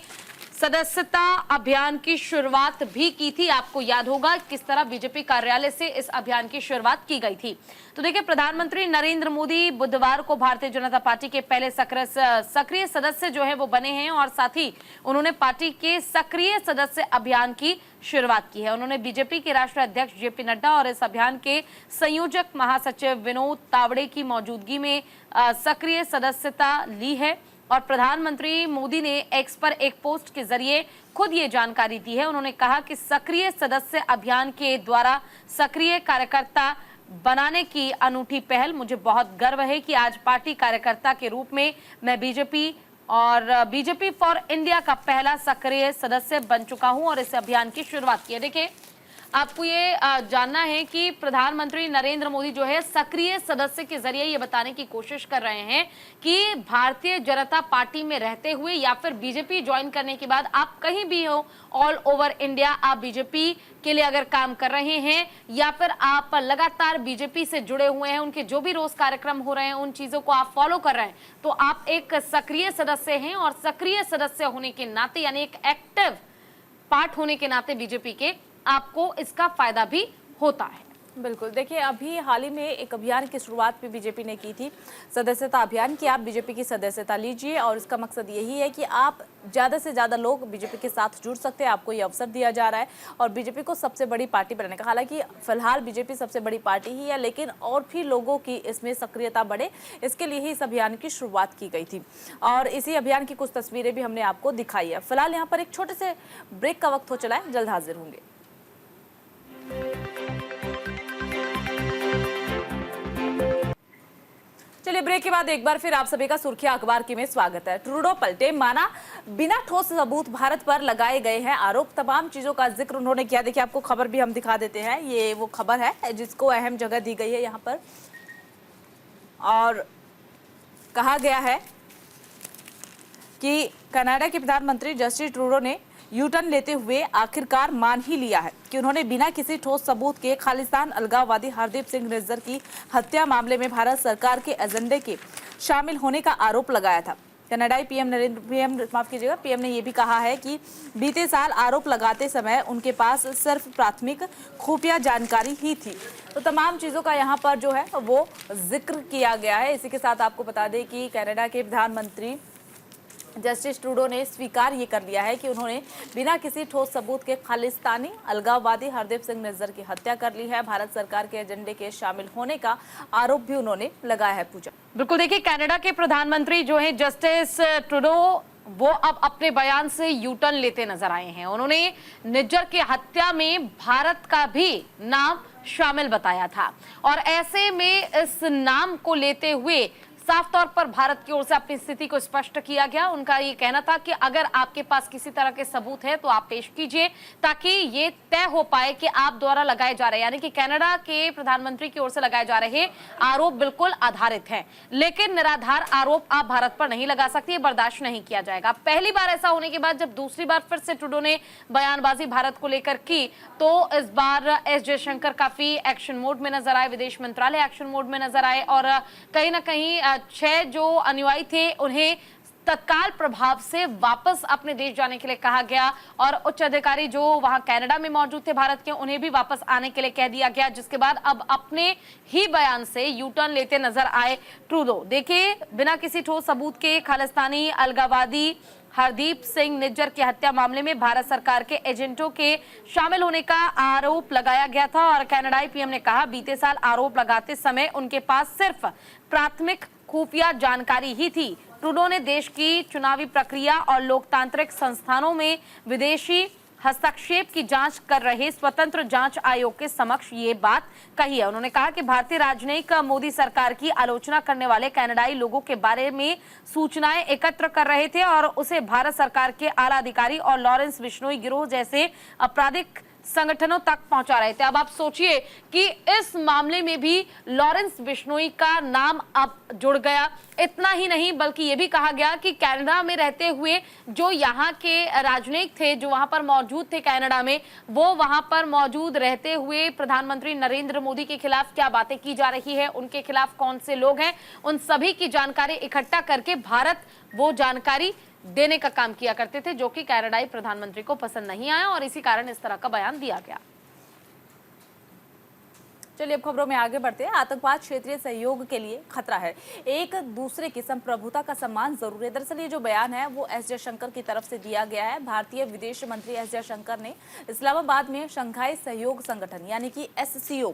सदस्यता अभियान की शुरुआत भी की थी। आपको याद होगा किस तरह बीजेपी कार्यालय से इस अभियान की शुरुआत की गई थी। तो देखिए, प्रधानमंत्री नरेंद्र मोदी बुधवार को भारतीय जनता पार्टी के पहले सक्रिय सदस्य जो है वो बने हैं और साथ ही उन्होंने पार्टी के सक्रिय सदस्य अभियान की शुरुआत की है। उन्होंने बीजेपी के राष्ट्रीय अध्यक्ष जेपी नड्डा और इस अभियान के संयोजक महासचिव विनोद तावड़े की मौजूदगी में सक्रिय सदस्यता ली है। और प्रधानमंत्री मोदी ने एक्स पर एक पोस्ट के जरिए खुद ये जानकारी दी है। उन्होंने कहा कि सक्रिय सदस्य अभियान के द्वारा सक्रिय कार्यकर्ता बनाने की अनूठी पहल, मुझे बहुत गर्व है कि आज पार्टी कार्यकर्ता के रूप में मैं बीजेपी फॉर इंडिया का पहला सक्रिय सदस्य बन चुका हूं और इस अभियान की शुरुआत की है। देखिए, आपको ये जानना है कि प्रधानमंत्री नरेंद्र मोदी जो है सक्रिय सदस्य के जरिए ये बताने की कोशिश कर रहे हैं कि भारतीय जनता पार्टी में रहते हुए या फिर बीजेपी ज्वाइन करने के बाद आप कहीं भी हो ऑल ओवर इंडिया, आप बीजेपी के लिए अगर काम कर रहे हैं या फिर आप लगातार बीजेपी से जुड़े हुए हैं, उनके जो भी रोज कार्यक्रम हो रहे हैं उन चीजों को आप फॉलो कर रहे हैं, तो आप एक सक्रिय सदस्य हैं। और सक्रिय सदस्य होने के नाते यानी एक एक्टिव पार्ट होने के नाते बीजेपी के आपको इसका फायदा भी होता है। बिल्कुल, देखिए अभी हाल ही में एक अभियान की शुरुआत भी बीजेपी ने की थी, सदस्यता अभियान की। आप बीजेपी की सदस्यता लीजिए और इसका मकसद यही है कि आप ज़्यादा से ज़्यादा लोग बीजेपी के साथ जुड़ सकते हैं। आपको ये अवसर दिया जा रहा है और बीजेपी को सबसे बड़ी पार्टी बनाने का। हालांकि फिलहाल बीजेपी सबसे बड़ी पार्टी ही है, लेकिन और भी लोगों की इसमें सक्रियता बढ़े, इसके लिए ही इस अभियान की शुरुआत की गई थी और इसी अभियान की कुछ तस्वीरें भी हमने आपको दिखाई है। फिलहाल यहाँ पर एक छोटे से ब्रेक का वक्त हो चला है, जल्द हाजिर होंगे। चलिए, ब्रेक के बाद एक बार फिर आप सभी का सुर्खियां अखबार की में स्वागत है। ट्रूडो पलटे, माना बिना ठोस सबूत भारत पर लगाए गए हैं आरोप। तमाम चीजों का जिक्र उन्होंने किया। देखिए, आपको खबर भी हम दिखा देते हैं। ये वो खबर है जिसको अहम जगह दी गई है यहाँ पर और कहा गया है कि कनाडा के प्रधानमंत्री जस्टिन ट्रूडो ने यू टर्न लेते हुए आखिरकार मान ही लिया है कि उन्होंने बिना किसी ठोस सबूत के खालिस्तान अलगाववादी हरदीप सिंह निज्जर की हत्या मामले में भारत सरकार के एजेंडे के शामिल होने का आरोप लगाया था। कनाडाई पीएम ने यह भी कहा है कि बीते साल आरोप लगाते समय उनके पास सिर्फ प्राथमिक खुफिया जानकारी ही थी। तो तमाम चीज़ों का यहाँ पर जो है वो जिक्र किया गया है। इसी के साथ आपको बता दें कि कनाडा के प्रधानमंत्री जस्टिस ट्रूडो ने स्वीकार ये कर लिया है कि उन्होंने बिना किसी ठोस सबूत के खालिस्तानी अलगाववादी हरदीप सिंह निज्जर की हत्या कर ली है। भारत सरकार के एजेंडे के शामिल होने का आरोप भी उन्होंने लगाया है। पूजा, बिल्कुल, देखिए कनाडा के प्रधानमंत्री जो है जस्टिस ट्रूडो, वो अब अपने बयान से यू टर्न लेते नजर आए हैं। उन्होंने निज्जर की हत्या में भारत का भी नाम शामिल बताया था और ऐसे में इस नाम को लेते हुए साफ तौर पर भारत की ओर से अपनी स्थिति को स्पष्ट किया गया। उनका ये कहना था कि अगर आपके पास किसी तरह के सबूत है तो आप पेश कीजिए ताकि ये तय हो पाए कि आप द्वारा लगाए जा रहे, यानी कि कनाडा के प्रधानमंत्री की ओर से लगाए जा रहे आरोप बिल्कुल आधारित हैं, लेकिन निराधार आरोप आप भारत पर नहीं लगा सकती, बर्दाश्त नहीं किया जाएगा। पहली बार ऐसा होने के बाद जब दूसरी बार फिर से ट्रूडो ने बयानबाजी भारत को लेकर की तो इस बार एस जयशंकर काफी एक्शन मोड में नजर आए, विदेश मंत्रालय एक्शन मोड में नजर आए और कहीं ना कहीं 6 जो अनुयायी थे उन्हें तत्काल प्रभाव से वापस अपने देश जाने के लिए कहा गया और उच्च अधिकारी जो वहां कनाडा में मौजूद थे भारत के, उन्हें भी वापस आने के लिए कह दिया गया, जिसके बाद अब अपने ही बयान से यू टर्न लेते नजर आए ट्रूडो। देखिए, बिना किसी ठोस सबूत के खालिस्तानी अलगाववादी हरदीप सिंह निज्जर की हत्या मामले में भारत सरकार के एजेंटों के शामिल होने का आरोप लगाया गया था और कनाडाई पीएम ने कहा बीते साल आरोप लगाते समय उनके पास सिर्फ प्राथमिक खुफिया जानकारी ही थी। ट्रूडो ने देश की चुनावी प्रक्रिया और लोकतांत्रिक संस्थानों में विदेशी हस्तक्षेप की जांच कर रहे स्वतंत्र जांच आयोग के समक्ष ये बात कही है। उन्होंने कहा कि भारतीय राजनयिक मोदी सरकार की आलोचना करने वाले कनाडाई लोगों के बारे में सूचनाएं एकत्र कर रहे थे और उसे भारत सरकार के आला अधिकारी और लॉरेंस बिश्नोई गिरोह जैसे आपराधिक संगठनों तक पहुंचा रहे थे। अब आप सोचिए कि इस मामले में भी लॉरेंस बिश्नोई का नाम अब जुड़ गया। इतना ही नहीं बल्कि ये भी कहा गया कि कनाडा में रहते हुए जो यहाँ के राजनयिक थे, जो वहां पर मौजूद थे कनाडा में, वो वहां पर मौजूद रहते हुए प्रधानमंत्री नरेंद्र मोदी के खिलाफ क्या बातें की जा रही है, उनके खिलाफ कौन से लोग हैं, उन सभी की जानकारी इकट्ठा करके भारत वो जानकारी देने का काम किया करते थे, जो कि कनाडाई प्रधानमंत्री को पसंद नहीं आया और इसी कारण इस तरह का बयान दिया गया। चलिए, अब खबरों में आगे बढ़ते हैं। आतंकवाद क्षेत्रीय सहयोग के लिए खतरा है, एक दूसरे की संप्रभुता का सम्मान जरूर है। दरअसल ये जो बयान है वो एस जयशंकर की तरफ से दिया गया है। भारतीय विदेश मंत्री एस जयशंकर ने इस्लामाबाद में शंघाई सहयोग संगठन यानी कि SCO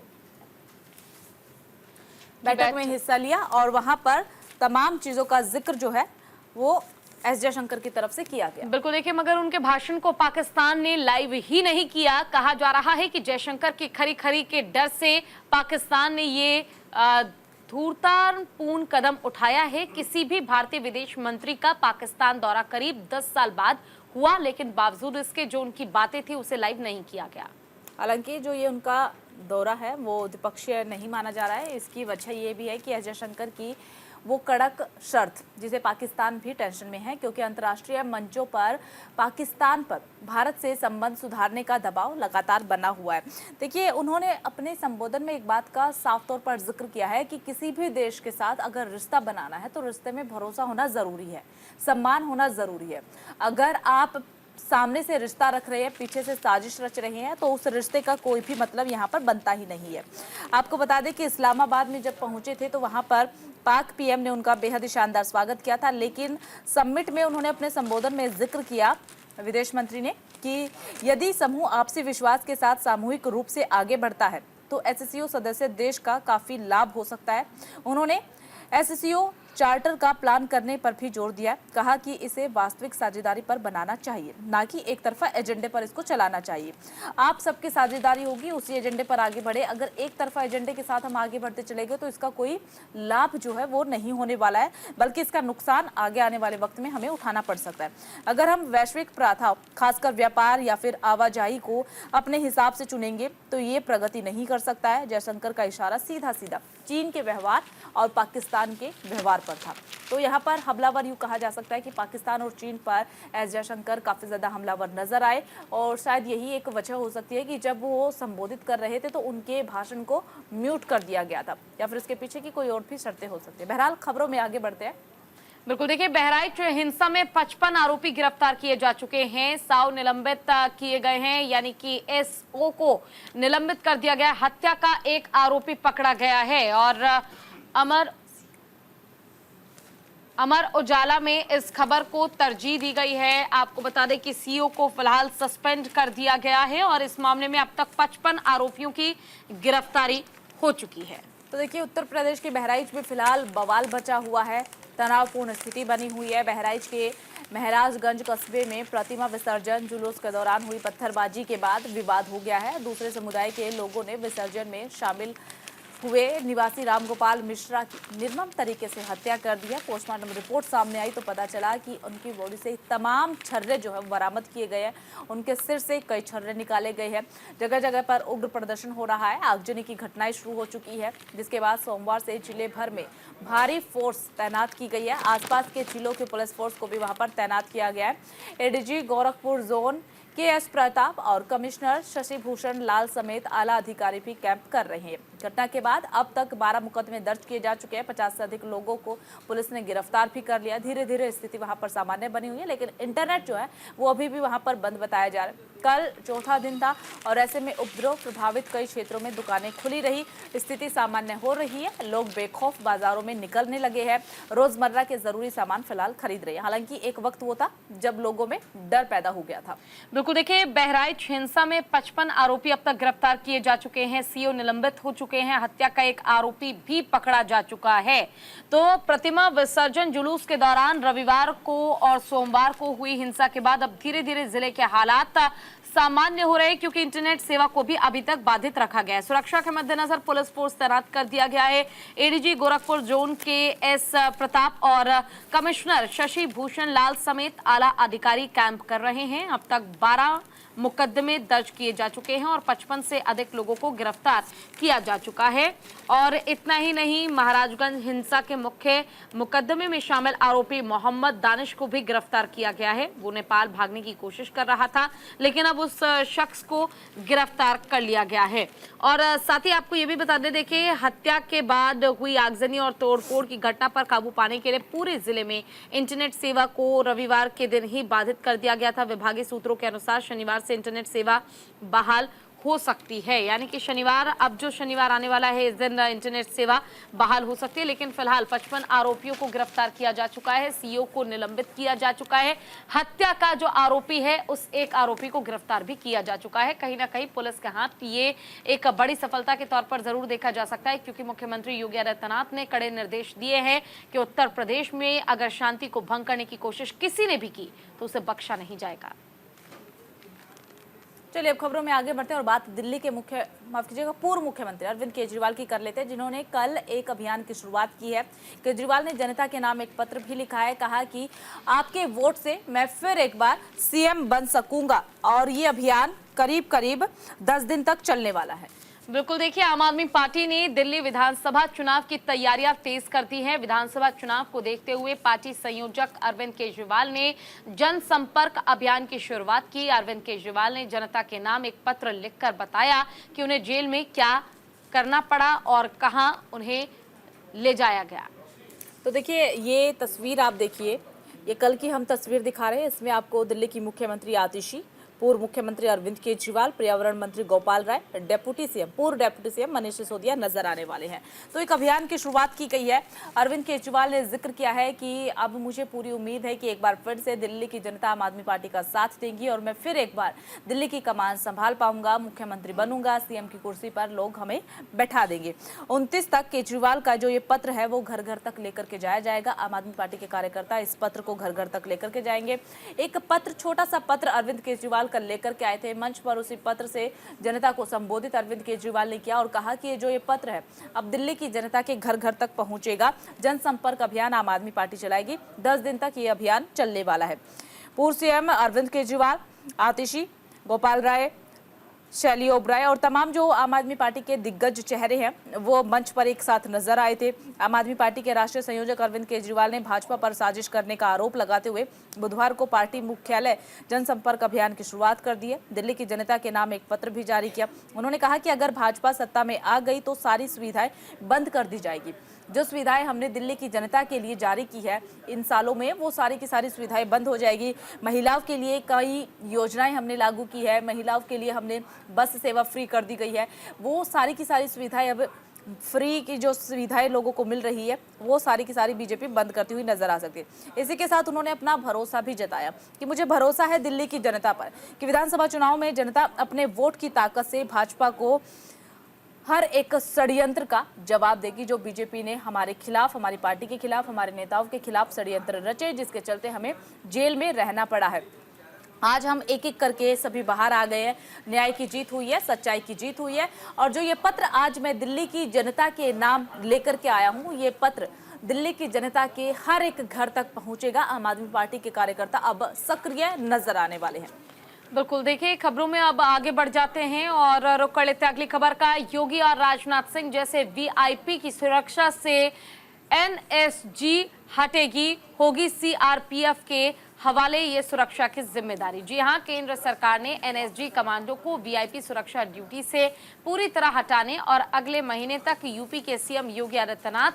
बैठक में हिस्सा लिया और वहां पर तमाम चीजों का जिक्र जो है वो एस जयशंकर की तरफ से किया गया। बिल्कुल, देखिए मगर उनके भाषण को पाकिस्तान ने लाइव ही नहीं किया। कहा जा रहा है कि जयशंकर की खरी खरी के डर से पाकिस्तान ने ये धूर्ततापूर्ण कदम उठाया है। किसी भी भारतीय विदेश मंत्री का पाकिस्तान दौरा करीब 10 साल बाद हुआ, लेकिन बावजूद इसके जो उनकी बातें थी उसे लाइव नहीं किया गया। हालांकि जो ये उनका दौरा है वो द्विपक्षीय नहीं माना जा रहा है। इसकी वजह ये भी है कि एस जयशंकर की वो कड़क शर्त, जिसे पाकिस्तान भी टेंशन में है, क्योंकि अंतर्राष्ट्रीय मंचों पर पाकिस्तान पर भारत से संबंध सुधारने का दबाव लगातार बना हुआ है। देखिए, उन्होंने अपने संबोधन में एक बात का साफ तौर पर जिक्र किया है कि किसी भी देश के साथ अगर रिश्ता बनाना है तो रिश्ते में भरोसा होना ज़रूरी है, सम्मान होना ज़रूरी है। अगर आप सामने से रिश्ता रख रहे हैं, पीछे से साजिश रच रहे हैं, तो उस रिश्ते का कोई भी मतलब यहाँ पर बनता ही नहीं है। आपको बता दें कि इस्लामाबाद में जब पहुंचे थे तो वहाँ पर पाक पीएम ने उनका बेहद ही शानदार स्वागत किया था, लेकिन समिट में उन्होंने अपने संबोधन में जिक्र किया, विदेश मंत्री ने, कि यदि समूह आपसी विश्वास के साथ सामूहिक रूप से आगे बढ़ता है तो एससीओ सदस्य देश का काफ़ी लाभ हो सकता है। उन्होंने एससीओ चार्टर का प्लान करने पर भी जोर दिया। कहा कि इसे वास्तविक साझेदारी पर बनाना चाहिए, ना कि एक तरफा एजेंडे पर इसको चलाना चाहिए। आप सबकी साझेदारी होगी, उसी एजेंडे पर आगे बढ़े। अगर एक तरफा एजेंडे के साथ हम आगे बढ़ते चले गए तो इसका कोई लाभ जो है वो नहीं होने वाला है, बल्कि इसका नुकसान आगे आने वाले वक्त में हमें उठाना पड़ सकता है। अगर हम वैश्विक प्रथा, खासकर व्यापार या फिर आवाजाही को अपने हिसाब से चुनेंगे तो ये प्रगति नहीं कर सकता है। जयशंकर का इशारा सीधा सीधा चीन के व्यवहार और पाकिस्तान के व्यवहार पर था। तो यहाँ पर हमलावर यूँ कहा जा सकता है कि पाकिस्तान और चीन पर एस जयशंकर काफ़ी ज़्यादा हमलावर नजर आए, और शायद यही एक वजह हो सकती है कि जब वो संबोधित कर रहे थे तो उनके भाषण को म्यूट कर दिया गया था, या फिर इसके पीछे की कोई और भी शर्तें हो सकती है। बहरहाल, खबरों में आगे बढ़ते हैं। बिल्कुल, देखिए बहराइच हिंसा में 55 आरोपी गिरफ्तार किए जा चुके हैं। 100 निलंबित किए गए हैं, यानी कि एसओ को निलंबित कर दिया गया। हत्या का एक आरोपी पकड़ा गया है। और अमर उजाला में इस खबर को तरजीह दी गई है। आपको बता दें कि सीईओ को फिलहाल सस्पेंड कर दिया गया है और इस मामले में अब तक 55 आरोपियों की गिरफ्तारी हो चुकी है। तो देखिए, उत्तर प्रदेश के बहराइच में फिलहाल बवाल बचा हुआ है, तनावपूर्ण स्थिति बनी हुई है। बहराइच के महराजगंज कस्बे में प्रतिमा विसर्जन जुलूस के दौरान हुई पत्थरबाजी के बाद विवाद हो गया है। दूसरे समुदाय के लोगों ने विसर्जन में शामिल हुए निवासी रामगोपाल मिश्रा की निर्मम तरीके से हत्या कर दी है। पोस्टमार्टम रिपोर्ट सामने आई तो पता चला कि उनकी बॉडी से तमाम छर्रे जो है बरामद किए गए हैं। उनके सिर से कई छर्रे निकाले गए हैं। जगह जगह पर उग्र प्रदर्शन हो रहा है। आगजनी की घटनाएं शुरू हो चुकी है, जिसके बाद सोमवार से जिले भर में भारी फोर्स तैनात की गई है। आसपास के जिलों के पुलिस फोर्स को भी वहां पर तैनात किया गया है। ADG Gorakhpur zone KS. Pratap और कमिश्नर शशि भूषण लाल समेत आला अधिकारी भी कैंप कर रहे हैं। घटना के बाद अब तक 12 मुकदमे दर्ज किए जा चुके हैं। 50 से अधिक लोगों को पुलिस ने गिरफ्तार भी कर लिया। धीरे धीरे स्थिति वहां पर सामान्य बनी हुई है, लेकिन इंटरनेट जो है वो अभी भी वहां पर बंद बताया जा रहा है। कल चौथा दिन था और ऐसे में उपद्रव प्रभावित कई क्षेत्रों में दुकानें खुली रही। स्थिति सामान्य हो रही है। लोग बेखौफ बाजारों में निकलने लगे हैं। रोजमर्रा के जरूरी सामान फिलहाल खरीद रहे हैं। हालांकि एक वक्त वो था जब लोगों में डर पैदा हो गया था। बिल्कुल, देखिए बहराइच हिंसा में 55 आरोपी अब तक गिरफ्तार किए जा चुके हैं। सीओ निलंबित हो चुके हैं। हत्या का एक आरोपी भी पकड़ा जा चुका है। तो प्रतिमा विसर्जन जुलूस के दौरान रविवार को और सोमवार को हुई हिंसा के बाद अब धीरे धीरे जिले के हालात सामान्य हो रहे हैं, क्योंकि इंटरनेट सेवा को भी अभी तक बाधित रखा गया है। सुरक्षा के मद्देनजर पुलिस फोर्स तैनात कर दिया गया है। एडीजी गोरखपुर जोन के एस प्रताप और कमिश्नर शशि भूषण लाल समेत आला अधिकारी कैंप कर रहे हैं। अब तक 12 मुकदमे दर्ज किए जा चुके हैं और 55 से अधिक लोगों को गिरफ्तार किया जा चुका है। और इतना ही नहीं, महाराजगंज हिंसा के मुख्य मुकदमे में शामिल आरोपी मोहम्मद दानिश को भी गिरफ्तार किया गया है। वो नेपाल भागने की कोशिश कर रहा था, लेकिन अब उस शख्स को गिरफ्तार कर लिया गया है। और साथ ही आपको ये भी बता दें, देखिए हत्या के बाद हुई आगजनी और तोड़फोड़ की घटना पर काबू पाने के लिए पूरे जिले में इंटरनेट सेवा को रविवार के दिन ही बाधित कर दिया गया था। विभागीय सूत्रों के अनुसार शनिवार से इंटरनेट सेवा बहाल हो सकती है, यानी कि शनिवार, अब जो शनिवार आने वाला है इस दिन इंटरनेट सेवा बहाल हो सकती है। लेकिन फिलहाल 55 आरोपियों को गिरफ्तार किया जा चुका है, सीईओ को निलंबित किया जा चुका है, हत्या का जो आरोपी है उस एक आरोपी को गिरफ्तार भी किया जा चुका है। कहीं ना कहीं पुलिस के हाथ ये एक बड़ी सफलता के तौर पर जरूर देखा जा सकता है, क्योंकि मुख्यमंत्री योगी आदित्यनाथ ने कड़े निर्देश दिए हैं कि उत्तर प्रदेश में अगर शांति को भंग करने की कोशिश किसी ने भी की तो उसे बख्शा नहीं जाएगा। चलिए अब खबरों में आगे बढ़ते हैं और बात दिल्ली के पूर्व मुख्यमंत्री अरविंद केजरीवाल की कर लेते हैं, जिन्होंने कल एक अभियान की शुरुआत की है। केजरीवाल ने जनता के नाम एक पत्र भी लिखा है, कहा कि आपके वोट से मैं फिर एक बार सीएम बन सकूंगा और ये अभियान करीब करीब 10 दिन तक चलने वाला है। बिल्कुल, देखिए आम आदमी पार्टी ने दिल्ली विधानसभा चुनाव की तैयारियां तेज कर दी हैं। विधानसभा चुनाव को देखते हुए पार्टी संयोजक अरविंद केजरीवाल ने जनसंपर्क अभियान की शुरुआत की। अरविंद केजरीवाल ने जनता के नाम एक पत्र लिखकर बताया कि उन्हें जेल में क्या करना पड़ा और कहां उन्हें ले जाया गया। तो देखिए ये तस्वीर आप देखिए, ये कल की हम तस्वीर दिखा रहे हैं। इसमें आपको दिल्ली की मुख्यमंत्री आतिशी, पूर्व मुख्यमंत्री अरविंद केजरीवाल, पर्यावरण मंत्री गोपाल राय, पूर्व डेप्यूटी सीएम मनीष सिसोदिया नजर आने वाले हैं। तो एक अभियान की शुरुआत की गई है। अरविंद केजरीवाल ने जिक्र किया है कि अब मुझे पूरी उम्मीद है कि एक बार फिर से दिल्ली की जनता आम आदमी पार्टी का साथ देगी और मैं फिर एक बार दिल्ली की कमान संभाल पाऊंगा, मुख्यमंत्री बनूंगा, सीएम की कुर्सी पर लोग हमें बैठा देंगे। 29 तक केजरीवाल का जो ये पत्र है वो घर घर तक लेकर के जाया जाएगा। आम आदमी पार्टी के कार्यकर्ता इस पत्र को घर घर तक लेकर के जाएंगे। एक पत्र, छोटा सा पत्र अरविंद केजरीवाल कल लेकर के आए थे मंच पर। उसी पत्र से जनता को संबोधित अरविंद केजरीवाल ने किया और कहा कि ये जो ये पत्र है अब दिल्ली की जनता के घर घर तक पहुंचेगा। जनसंपर्क अभियान आम आदमी पार्टी चलाएगी, 10 दिन तक ये अभियान चलने वाला है। पूर्व सीएम अरविंद केजरीवाल, आतिशी, गोपाल राय, शैली ओबराय और तमाम जो आम आदमी पार्टी के दिग्गज चेहरे हैं वो मंच पर एक साथ नजर आए थे। आम आदमी पार्टी के राष्ट्रीय संयोजक अरविंद केजरीवाल ने भाजपा पर साजिश करने का आरोप लगाते हुए बुधवार को पार्टी मुख्यालय जनसंपर्क अभियान की शुरुआत कर दी है। दिल्ली की जनता के नाम एक पत्र भी जारी किया। उन्होंने कहा कि अगर भाजपा सत्ता में आ गई तो सारी सुविधाएं बंद कर दी जाएगी। जो सुविधाएं हमने दिल्ली की जनता के लिए जारी की है इन सालों में, वो सारी की सारी सुविधाएं बंद हो जाएगी। महिलाओं के लिए कई योजनाएं हमने लागू की है, महिलाओं के लिए हमने बस सेवा फ्री कर दी गई है। वो सारी की सारी सुविधाएं, अब फ्री की जो सुविधाएं लोगों को मिल रही है वो सारी की सारी बीजेपी बंद करती हुई नजर आ सकती है। इसी के साथ उन्होंने अपना भरोसा भी जताया कि मुझे भरोसा है दिल्ली की जनता पर कि विधानसभा चुनाव में जनता अपने वोट की ताकत से भाजपा को हर एक षड्यंत्र का जवाब देगी जो बीजेपी ने हमारे खिलाफ, हमारी पार्टी के खिलाफ, हमारे नेताओं के खिलाफ षड्यंत्र रचे, जिसके चलते हमें जेल में रहना पड़ा है। आज हम एक एक करके सभी बाहर आ गए हैं। न्याय की जीत हुई है, सच्चाई की जीत हुई है। और जो ये पत्र आज मैं दिल्ली की जनता के नाम लेकर के आया हूँ, ये पत्र दिल्ली की जनता के हर एक घर तक पहुंचेगा। आम आदमी पार्टी के कार्यकर्ता अब सक्रिय नजर आने वाले हैं। बिल्कुल, देखिए खबरों में अब आगे बढ़ जाते हैं और रुख कर लेते हैं अगली खबर का। योगी और राजनाथ सिंह जैसे वीआईपी की सुरक्षा से एनएसजी हटेगी, होगी सीआरपीएफ के हवाले ये सुरक्षा की जिम्मेदारी। जी हां, केंद्र सरकार ने एनएसजी कमांडो को वीआईपी सुरक्षा ड्यूटी से पूरी तरह हटाने और अगले महीने तक यूपी के सीएम योगी आदित्यनाथ,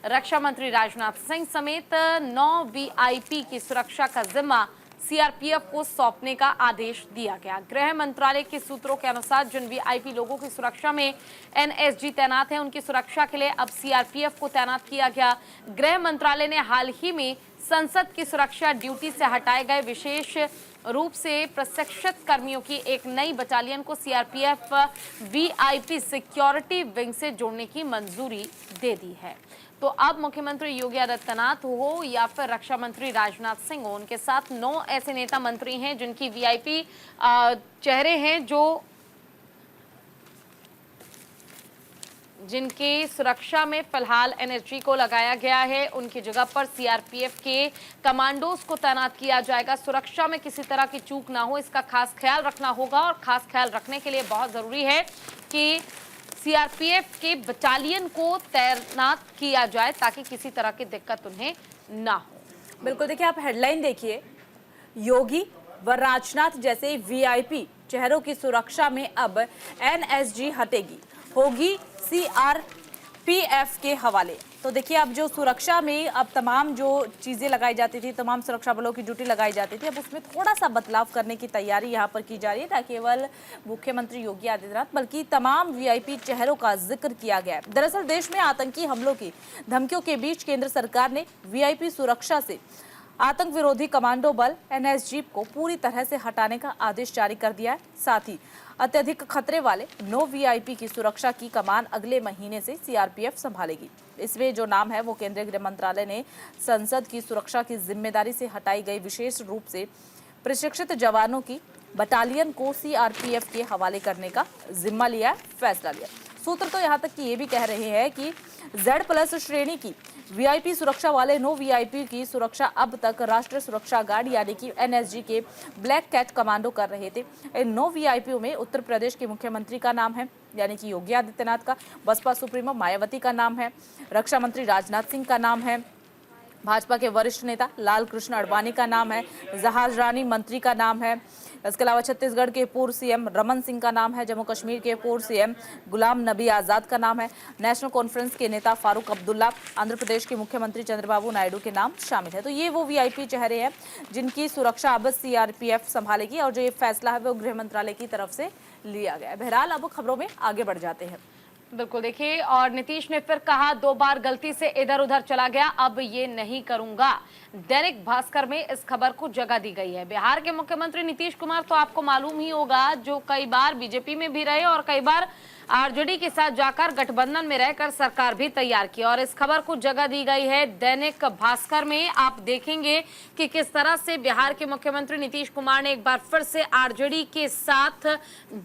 रक्षा मंत्री राजनाथ सिंह समेत 9 वीआईपी की सुरक्षा का जिम्मा सीआरपीएफ को सौंपने का आदेश दिया गया। गृह मंत्रालय के सूत्रों के अनुसार जिन वीआईपी लोगों की सुरक्षा में एनएसजी तैनात है उनकी सुरक्षा के लिए अब सीआरपीएफ को तैनात किया गया। गृह मंत्रालय ने हाल ही में संसद की सुरक्षा ड्यूटी से हटाए गए विशेष रूप से प्रशिक्षित कर्मियों की एक नई बटालियन को सीआरपीएफ वीआईपी सिक्योरिटी विंग से जोड़ने की मंजूरी दे दी है। तो अब मुख्यमंत्री योगी आदित्यनाथ हो या फिर रक्षा मंत्री राजनाथ सिंह हो, उनके साथ 9 ऐसे नेता मंत्री हैं जिनकी वीआईपी चेहरे हैं, जो जिनकी सुरक्षा में फिलहाल एनएसजी को लगाया गया है। उनकी जगह पर सीआरपीएफ के कमांडोज को तैनात किया जाएगा। सुरक्षा में किसी तरह की चूक ना हो, इसका खास ख्याल रखना होगा और खास ख्याल रखने के लिए बहुत जरूरी है कि सीआरपीएफ के बटालियन को तैनात किया जाए ताकि किसी तरह की दिक्कत उन्हें ना हो। बिल्कुल, देखिए आप हेडलाइन देखिए, योगी व राजनाथ जैसे वीआईपी चेहरों की सुरक्षा में अब एनएसजी हटेगी, होगी सीआरपीएफ पीएफ के हवाले। तो देखिए अब जो सुरक्षा में अब तमाम जो चीज़ें लगाई जाती थी, तमाम सुरक्षा बलों की ड्यूटी लगाई जाती थी, अब उसमें थोड़ा सा बदलाव करने की तैयारी यहाँ पर की जा रही है। न केवल मुख्यमंत्री योगी आदित्यनाथ बल्कि तमाम वीआईपी चेहरों का जिक्र किया गया है। दरअसल देश में आतंकी हमलों की धमकियों के बीच केंद्र सरकार ने वीआईपी सुरक्षा से आतंक विरोधी कमांडो बल एनएसजी को पूरी तरह से हटाने का आदेश जारी कर दिया है। साथ ही अत्यधिक खतरे वाले 9 वीआईपी की सुरक्षा की कमान अगले महीने से सीआरपीएफ संभालेगी। इसमें जो नाम है वो केंद्रीय गृह मंत्रालय ने संसद की सुरक्षा की जिम्मेदारी से हटाई गई विशेष रूप से प्रशिक्षित जवानों की बटालियन को सीआरपीएफ के हवाले करने का जिम्मा लिया, फैसला लिया। सूत्र तो यहाँ तक कि ये भी कह रहे हैं कि Z+ श्रेणी की वीआईपी सुरक्षा वाले 9 वीआईपी की सुरक्षा अब तक राष्ट्रीय सुरक्षा गार्ड यानी कि एनएसजी के ब्लैक कैट कमांडो कर रहे थे। इन 9 वीआईपी में उत्तर प्रदेश के मुख्यमंत्री का नाम है यानी कि योगी आदित्यनाथ का, बसपा सुप्रीमो मायावती का नाम है, रक्षा मंत्री राजनाथ सिंह का नाम है, भाजपा के वरिष्ठ नेता लाल कृष्ण आडवाणी का नाम है, जहाज रानी मंत्री का नाम है। इसके अलावा छत्तीसगढ़ के पूर्व सीएम रमन सिंह का नाम है, जम्मू कश्मीर के पूर्व सीएम गुलाम नबी आजाद का नाम है, नेशनल कॉन्फ्रेंस के नेता फारूक अब्दुल्ला, आंध्र प्रदेश के मुख्यमंत्री चंद्रबाबू नायडू के नाम शामिल है। तो ये वो वीआईपी चेहरे हैं जिनकी सुरक्षा अब सीआरपीएफ संभालेगी और जो ये फैसला है वो गृह मंत्रालय की तरफ से लिया गया है। बहरहाल अब खबरों में आगे बढ़ जाते हैं। बिल्कुल देखिए, और नीतीश ने फिर कहा 2 बार गलती से इधर उधर चला गया, अब ये नहीं करूंगा। दैनिक भास्कर में इस खबर को जगह दी गई है। बिहार के मुख्यमंत्री नीतीश कुमार तो आपको मालूम ही होगा, जो कई बार बीजेपी में भी रहे और कई बार आरजेडी के साथ जाकर गठबंधन में रहकर सरकार भी तैयार की, और इस खबर को जगह दी गई है दैनिक भास्कर में। आप देखेंगे कि किस तरह से बिहार के मुख्यमंत्री नीतीश कुमार ने एक बार फिर से आरजेडी के साथ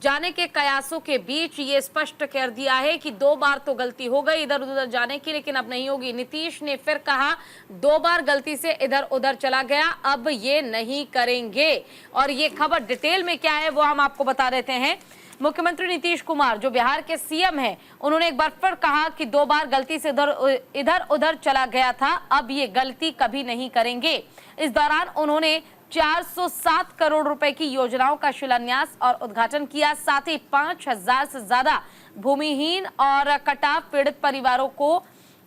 जाने के कयासों के बीच ये स्पष्ट कर दिया है कि 2 बार तो गलती हो गई इधर उधर जाने की, लेकिन अब नहीं होगी। नीतीश ने फिर कहा 2 बार गलती से इधर उधर चला गया, अब ये नहीं करेंगे। और ये खबर डिटेल में क्या है वो हम आपको बता देते हैं। मुख्यमंत्री नीतीश कुमार जो बिहार के सीएम हैं, उन्होंने एक बार फिर कहा कि 2 बार गलती से इधर उधर चला गया था, अब ये गलती कभी नहीं करेंगे। इस दौरान उन्होंने 407 करोड़ रुपए की योजनाओं का शिलान्यास और उद्घाटन किया। साथ ही 5000 से ज्यादा भूमिहीन और कटाव पीड़ित परिवारों को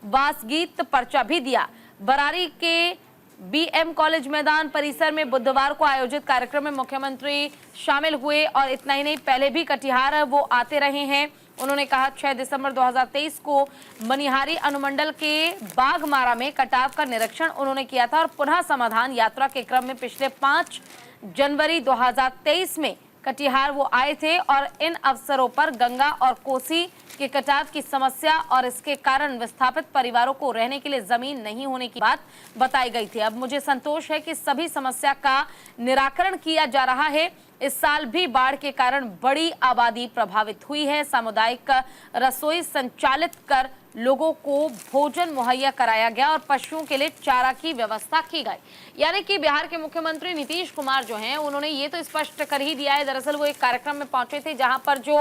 वासगीत पर्चा भी दिया। बरारी के बीएम कॉलेज मैदान परिसर में बुधवार को आयोजित कार्यक्रम में मुख्यमंत्री शामिल हुए, और इतना ही नहीं, पहले भी कटिहार वो आते रहे हैं। उन्होंने कहा 6 दिसंबर 2023 को मनिहारी अनुमंडल के बाघमारा में कटाव का निरीक्षण उन्होंने किया था, और पुनः समाधान यात्रा के क्रम में पिछले 5 जनवरी 2023 में कटिहार वो आए थे, और इन अवसरों पर गंगा और कोसी के कटाव की समस्या और इसके कारण विस्थापित परिवारों को रहने के लिए जमीन नहीं होने की बात बताई गई थी। अब मुझे संतोष है कि सभी समस्या का निराकरण किया जा रहा है। इस साल भी बाढ़ के कारण बड़ी आबादी प्रभावित हुई है। सामुदायिक रसोई संचालित कर लोगों को भोजन मुहैया कराया गया और पशुओं के लिए चारा की व्यवस्था की गई। यानी कि बिहार के मुख्यमंत्री नीतीश कुमार जो हैं, उन्होंने ये तो स्पष्ट कर ही दिया है। दरअसल वो एक कार्यक्रम में पहुंचे थे जहां पर जो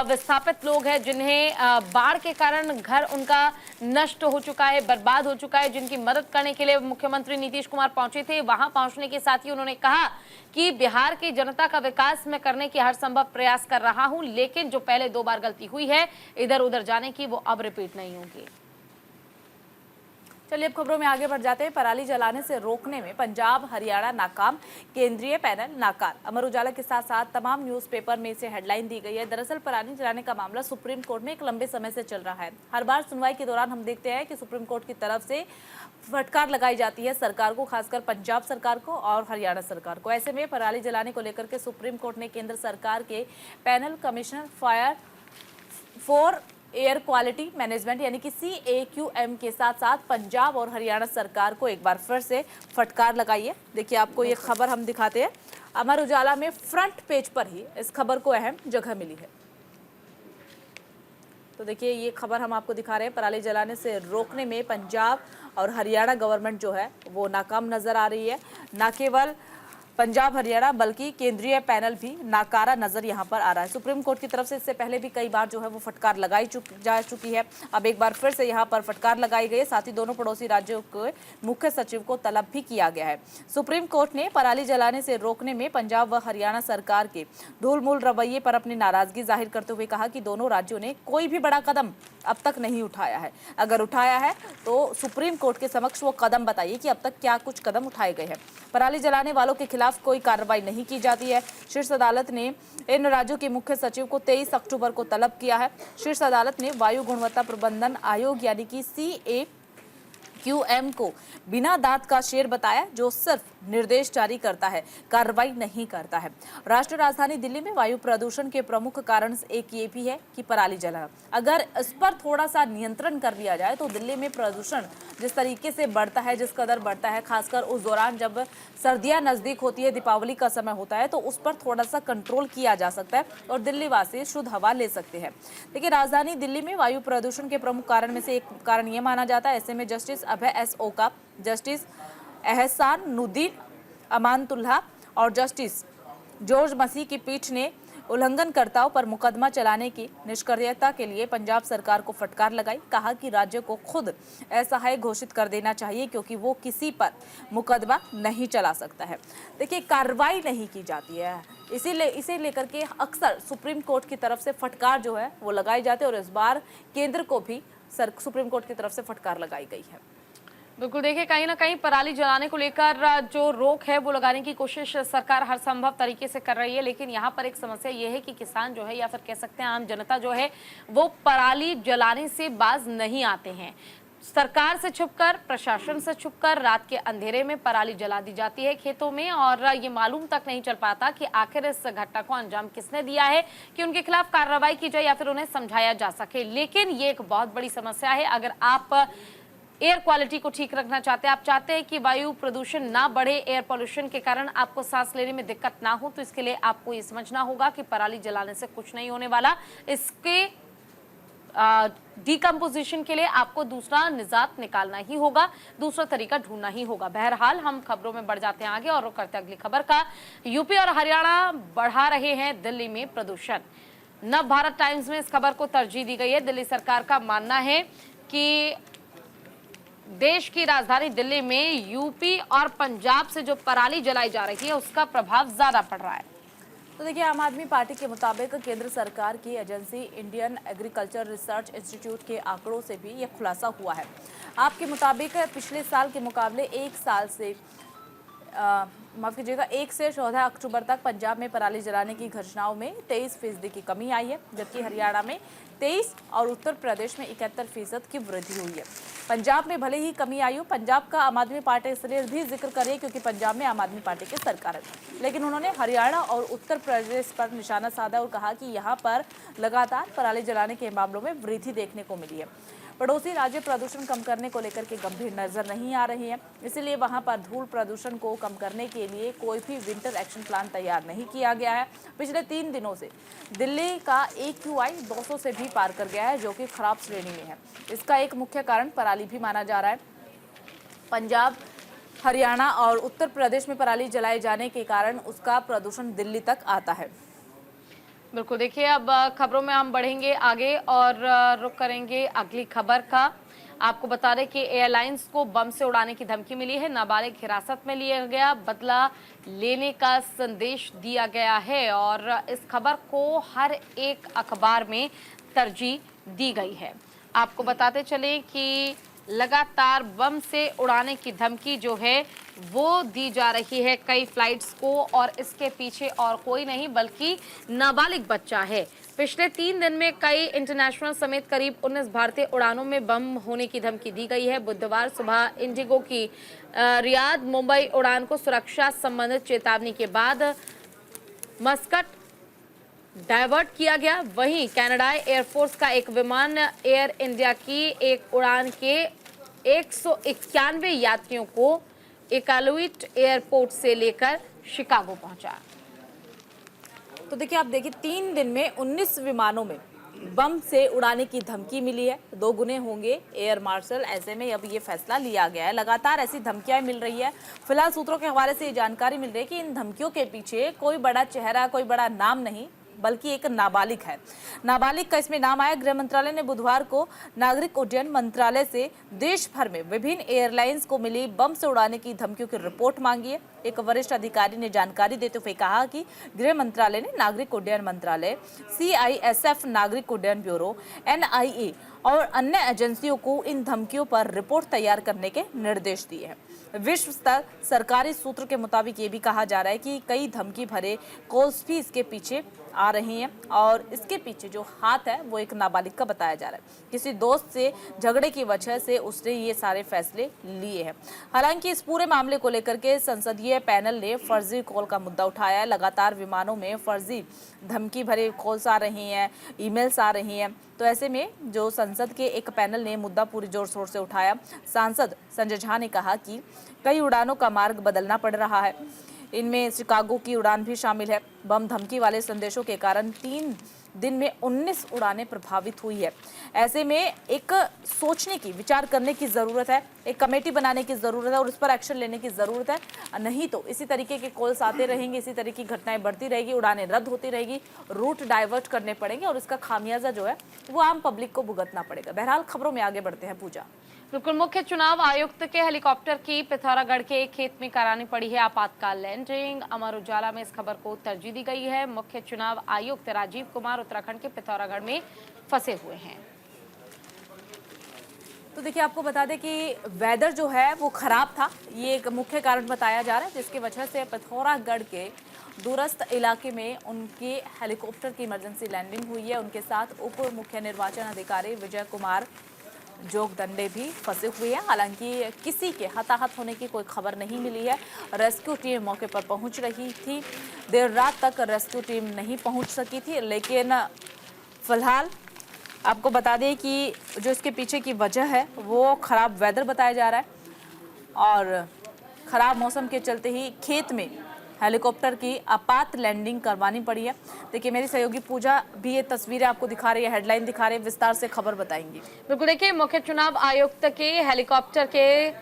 विस्थापित लोग हैं, जिन्हें बाढ़ के कारण घर उनका नष्ट हो चुका है, बर्बाद हो चुका है, जिनकी मदद करने के लिए मुख्यमंत्री नीतीश कुमार पहुंचे थे। वहां पहुंचने के साथ ही उन्होंने कहा कि बिहार की जनता का विकास मैं करने की हर संभव प्रयास कर रहा हूं, लेकिन जो पहले 2 बार गलती हुई है इधर उधर जाने की, वो अब रिपीट नहीं होगी। चलिए अब खबरों में आगे बढ़ जाते हैं। पराली जलाने से रोकने में पंजाब हरियाणा नाकाम, केंद्रीय पैनल नाकार। अमर उजाला के साथ साथ तमाम न्यूज़पेपर में इसे हेडलाइन दी गई है। दरअसल पराली जलाने का मामला सुप्रीम कोर्ट में एक लंबे समय से चल रहा है। हर बार सुनवाई के दौरान हम देखते हैं कि सुप्रीम कोर्ट की तरफ से फटकार लगाई जाती है सरकार को, खासकर पंजाब सरकार को और हरियाणा सरकार को। ऐसे में पराली जलाने को लेकर के सुप्रीम कोर्ट ने केंद्र सरकार के panel commissioner fire for air quality management यानी कि CAQM के साथ साथ पंजाब और हरियाणा सरकार को एक बार फिर से फटकार लगाई है। देखिए आपको ये खबर हम दिखाते हैं। अमर उजाला में फ्रंट पेज पर ही इस खबर को अहम जगह मिली है। तो देखिए ये खबर हम आपको दिखा रहे हैं। पराली जलाने से रोकने में पंजाब और हरियाणा गवर्नमेंट जो है वो नाकाम नजर आ रही है। न केवल पंजाब हरियाणा बल्कि केंद्रीय पैनल भी नाकारा नजर यहां पर आ रहा है। सुप्रीम कोर्ट की तरफ से इससे पहले भी कई बार जो है वो फटकार लगाई जा चुकी है। अब एक बार फिर से यहां पर फटकार लगाई गई है। साथ ही दोनों पड़ोसी राज्यों के मुख्य सचिव को तलब भी किया गया है। सुप्रीम कोर्ट ने पराली जलाने से रोकने में पंजाब व हरियाणा सरकार के ढूलमूल रवैये पर अपनी नाराजगी जाहिर करते हुए कहा कि दोनों राज्यों ने कोई भी बड़ा कदम अब तक नहीं उठाया है। अगर उठाया है तो सुप्रीम कोर्ट के समक्ष वो कदम बताइए कि अब तक क्या कुछ कदम उठाए गए हैं। पराली जलाने वालों के खिलाफ कोई कार्रवाई नहीं की जाती है। शीर्ष अदालत ने इन राज्यों के मुख्य सचिव को 23 अक्टूबर को तलब किया है। शीर्ष अदालत ने वायु गुणवत्ता प्रबंधन आयोग यानी कि CAQM को बिना दांत का शेर बताया, जो सिर्फ निर्देश जारी करता है, कार्रवाई नहीं करता है। राष्ट्रीय राजधानी दिल्ली में वायु प्रदूषण के प्रमुख कारण एक ये भी है कि पराली जलाना। अगर इस पर थोड़ा सा नियंत्रण कर लिया जाए तो दिल्ली में प्रदूषण जिस तरीके से बढ़ता है, जिस कदर बढ़ता है, खासकर उस दौरान जब सर्दियां नजदीक होती है, दीपावली का समय होता है, तो उस पर थोड़ा सा कंट्रोल किया जा सकता है और दिल्ली वासी शुद्ध हवा ले सकते हैं। देखिए, राजधानी दिल्ली में वायु प्रदूषण के प्रमुख कारण में से एक कारण ये माना जाता है। ऐसे में जस्टिस अभय एस ओका, जस्टिस एहसानुद्दीन अमानतुल्लाह और जस्टिस जॉर्ज मसीह की पीठ ने उल्लंघनकर्ताओं पर मुकदमा चलाने की निष्क्रियता के लिए पंजाब सरकार को फटकार लगाई। कहा कि राज्य को खुद असहाय घोषित कर देना चाहिए क्योंकि वो किसी पर मुकदमा नहीं चला सकता है। देखिए, कार्रवाई नहीं की जाती है, इसे लेकर के अक्सर सुप्रीम कोर्ट की तरफ से फटकार जो है वो लगाई जाती है और इस बार केंद्र को भी सुप्रीम कोर्ट की तरफ से फटकार लगाई गई है। बिल्कुल, देखिए कहीं ना कहीं पराली जलाने को लेकर जो रोक है वो लगाने की कोशिश सरकार हर संभव तरीके से कर रही है, लेकिन यहाँ पर एक समस्या ये है कि किसान जो है या फिर कह सकते हैं आम जनता जो है वो पराली जलाने से बाज नहीं आते हैं। सरकार से छुपकर, प्रशासन से छुपकर रात के अंधेरे में पराली जला दी जाती है खेतों में और ये मालूम तक नहीं चल पाता कि आखिर इस घटना को अंजाम किसने दिया है कि उनके खिलाफ कार्रवाई की जाए या फिर उन्हें समझाया जा सके। लेकिन ये एक बहुत बड़ी समस्या है। अगर आप एयर क्वालिटी को ठीक रखना चाहते हैं, आप चाहते हैं कि वायु प्रदूषण ना बढ़े, एयर पोल्यूशन के कारण आपको सांस लेने में दिक्कत ना हो, तो इसके लिए आपको ये समझना होगा कि पराली जलाने से कुछ नहीं होने वाला। इसके डिकम्पोजिशन के लिए आपको दूसरा निजात निकालना ही होगा, दूसरा तरीका ढूंढना ही होगा। बहरहाल हम खबरों में बढ़ जाते हैं आगे और रुक करते हैं अगली खबर का। यूपी और हरियाणा बढ़ा रहे हैं दिल्ली में प्रदूषण। नव भारत टाइम्स में इस खबर को तरजीह दी गई है। दिल्ली सरकार का मानना है कि देश की राजधानी दिल्ली में यूपी और पंजाब से जो पराली जलाई जा रही है उसका प्रभाव ज्यादा पड़ रहा है। तो देखिए, आम आदमी पार्टी के मुताबिक केंद्र सरकार की agency Indian agriculture research institute के आंकड़ों से भी यह खुलासा हुआ है। आपके मुताबिक पिछले साल के मुकाबले एक साल से माफ कीजिएगा 1 से 14 अक्टूबर तक पंजाब में पराली जलाने की घटनाओं में 23% की कमी आई है, जबकि हरियाणा में 23 और उत्तर प्रदेश में 71% की वृद्धि हुई है। पंजाब में भले ही कमी आई हो, पंजाब का आम आदमी पार्टी इसलिए भी जिक्र करे क्योंकि पंजाब में आम आदमी पार्टी की सरकार है, लेकिन उन्होंने हरियाणा और उत्तर प्रदेश पर निशाना साधा और कहा कि यहाँ पर लगातार पराली जलाने के मामलों में वृद्धि देखने को मिली है। पड़ोसी राज्य प्रदूषण कम करने को लेकर के गंभीर नजर नहीं आ रही है, इसलिए वहां पर धूल प्रदूषण को कम करने के लिए कोई भी विंटर एक्शन प्लान तैयार नहीं किया गया है। पिछले 3 दिनों से दिल्ली का AQI 200 से भी पार कर गया है, जो कि खराब श्रेणी में है। इसका एक मुख्य कारण पराली भी माना जा रहा है। पंजाब, हरियाणा और उत्तर प्रदेश में पराली जलाए जाने के कारण उसका प्रदूषण दिल्ली तक आता है। बिल्कुल, देखिए अब खबरों में हम बढ़ेंगे आगे और रुक करेंगे अगली खबर का। आपको बता दें कि एयरलाइंस को बम से उड़ाने की धमकी मिली है। नाबालिग हिरासत में लिया गया, बदला लेने का संदेश दिया गया है और इस खबर को हर एक अखबार में तरजीह दी गई है। आपको बताते चले कि लगातार बम से उड़ाने की धमकी जो है वो दी जा रही है कई फ्लाइट्स को और इसके पीछे और कोई नहीं बल्कि नाबालिग बच्चा है। पिछले 3 दिन में कई इंटरनेशनल समेत करीब 19 भारतीय उड़ानों में बम होने की धमकी दी गई है। बुधवार सुबह इंडिगो की रियाद मुंबई उड़ान को सुरक्षा संबंधित चेतावनी के बाद मस्कट डाइवर्ट किया गया। वहीं कनाडा एयरफोर्स का एक विमान एयर इंडिया की एक उड़ान के 191 यात्रियों को इकालुइट एयरपोर्ट से लेकर शिकागो पहुंचा। तो देखिए, आप देखिए 3 दिन में 19 विमानों में बम से उड़ाने की धमकी मिली है। 2 गुने होंगे एयर मार्शल। ऐसे में अब ये फैसला लिया गया है। लगातार ऐसी धमकियां मिल रही है। फिलहाल सूत्रों के हवाले से ये जानकारी मिल रही है कि इन धमकियों के पीछे कोई बड़ा चेहरा, कोई बड़ा नाम नहीं, बल्कि एक नाबालिग है। नाबालिग का इसमें नाम आया। गृह मंत्रालय ने बुधवार को नागरिक उड्डयन मंत्रालय से देश भर में विभिन्न एयरलाइंस को मिली बम से उड़ाने की धमकियों की रिपोर्ट मांगी है। एक वरिष्ठ अधिकारी ने जानकारी देते हुए कहा कि गृह मंत्रालय ने नागरिक उड्डयन मंत्रालय, CISF, नागरिक उड्डयन ब्यूरो, NIA और अन्य एजेंसियों को इन धमकियों पर रिपोर्ट तैयार करने के निर्देश दिए हैं। विश्व स्तर सरकारी सूत्र के मुताबिक ये भी कहा जा रहा है कि कई धमकी भरे कॉल्स भी इसके पीछे आ रही हैं और इसके पीछे जो हाथ है वो एक नाबालिग का बताया जा रहा है। किसी दोस्त से झगड़े की वजह से उसने ये सारे फैसले लिए हैं। हालांकि इस पूरे मामले को लेकर के संसदीय पैनल ने फर्जी कॉल का मुद्दा उठाया है। लगातार विमानों में फर्जी धमकी भरे कॉल्स आ रही हैं, ईमेल्स आ रही हैं। तो ऐसे में जो संसद के एक पैनल ने मुद्दा पूरी जोर शोर से उठाया। सांसद संजय झा ने कहा कि कई उड़ानों का मार्ग बदलना पड़ रहा है। इनमें शिकागो की उड़ान भी शामिल है। बम धमकी वाले संदेशों के कारण 3 दिन में 19 उड़ानें प्रभावित हुई है। ऐसे में एक सोचने की, विचार करने की ज़रूरत है, एक कमेटी बनाने की ज़रूरत है और उस पर एक्शन लेने की ज़रूरत है। नहीं तो इसी तरीके के कॉल्स आते रहेंगे, इसी तरीके की घटनाएं बढ़ती रहेगी, उड़ानें रद्द होती रहेगी, रूट डाइवर्ट करने पड़ेंगे और इसका खामियाजा जो है वो आम पब्लिक को भुगतना पड़ेगा। बहरहाल खबरों में आगे बढ़ते हैं। पूजा, बिल्कुल, मुख्य चुनाव आयुक्त के हेलीकॉप्टर की पिथौरागढ़ के एक खेत में करानी पड़ी है आपातकाल लैंडिंग। अमर उजाला में इस खबर को तरजीह दी गई है। मुख्य चुनाव आयुक्त राजीव कुमार उत्तराखंड के पिथौरागढ़ में फंसे हुए हैं। तो देखिए, आपको बता दें कि वेदर जो है वो खराब था। ये एक मुख्य कारण बताया जा रहा है जिसकी वजह से पिथौरागढ़ के दूरस्थ इलाके में उनके हेलीकॉप्टर की इमरजेंसी लैंडिंग हुई है। उनके साथ उप मुख्य निर्वाचन अधिकारी विजय कुमार जोगदंडे भी फंसे हुए हैं। हालांकि किसी के हताहत होने की कोई खबर नहीं मिली है। रेस्क्यू टीम मौके पर पहुंच रही थी। देर रात तक रेस्क्यू टीम नहीं पहुंच सकी थी, लेकिन फिलहाल आपको बता दें कि जो इसके पीछे की वजह है वो ख़राब वेदर बताया जा रहा है और ख़राब मौसम के चलते ही खेत में हेलीकॉप्टर की आपात लैंडिंग करवानी पड़ी है। देखिए, मेरी सहयोगी पूजा भी ये तस्वीरें आपको दिखा रही है, हेडलाइन दिखा रही है, विस्तार से खबर बताएंगी। बिल्कुल, देखिए, मुख्य चुनाव आयुक्त के हेलीकॉप्टर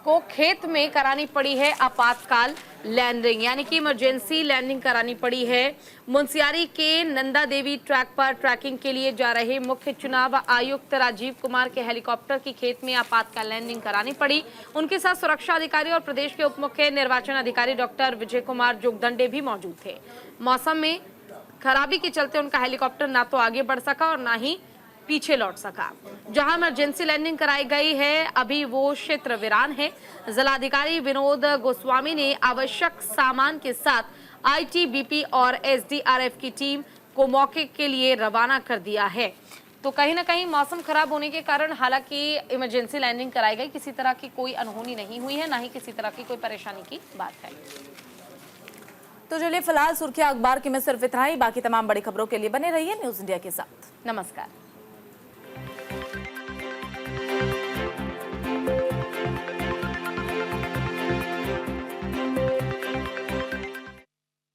को खेत में करानी पड़ी है आपातकाल लैंडिंग, यानी कि इमरजेंसी लैंडिंग करानी पड़ी है। मुंशियारी के नंदा देवी ट्रैक पर ट्रैकिंग के लिए जा रहे मुख्य चुनाव आयुक्त राजीव कुमार के हेलीकॉप्टर की खेत में आपातकाल लैंडिंग करानी पड़ी। उनके साथ सुरक्षा अधिकारी और प्रदेश के उप मुख्य निर्वाचन अधिकारी डॉक्टर विजय कुमार जोगदंडे भी मौजूद थे। मौसम में खराबी के चलते उनका हेलीकॉप्टर ना तो आगे बढ़ सका और ना ही पीछे लौट सका। जहां इमरजेंसी लैंडिंग कराई गई है, अभी वो क्षेत्र वीरान है। जिलाधिकारी विनोद गोस्वामी ने आवश्यक सामान के साथ ITBP और SDRF की टीम को मौके के लिए रवाना कर दिया है। तो कहीं ना कहीं मौसम खराब होने के कारण हालांकि इमरजेंसी लैंडिंग कराई गई, किसी तरह की कोई अनहोनी नहीं हुई है, ना ही किसी तरह की कोई परेशानी की बात है। तो चलिए, फिलहाल सुर्खियां अखबार की में सिर्फ इतना ही। बाकी तमाम बड़ी खबरों के लिए बने रहिए न्यूज़ इंडिया के साथ। नमस्कार।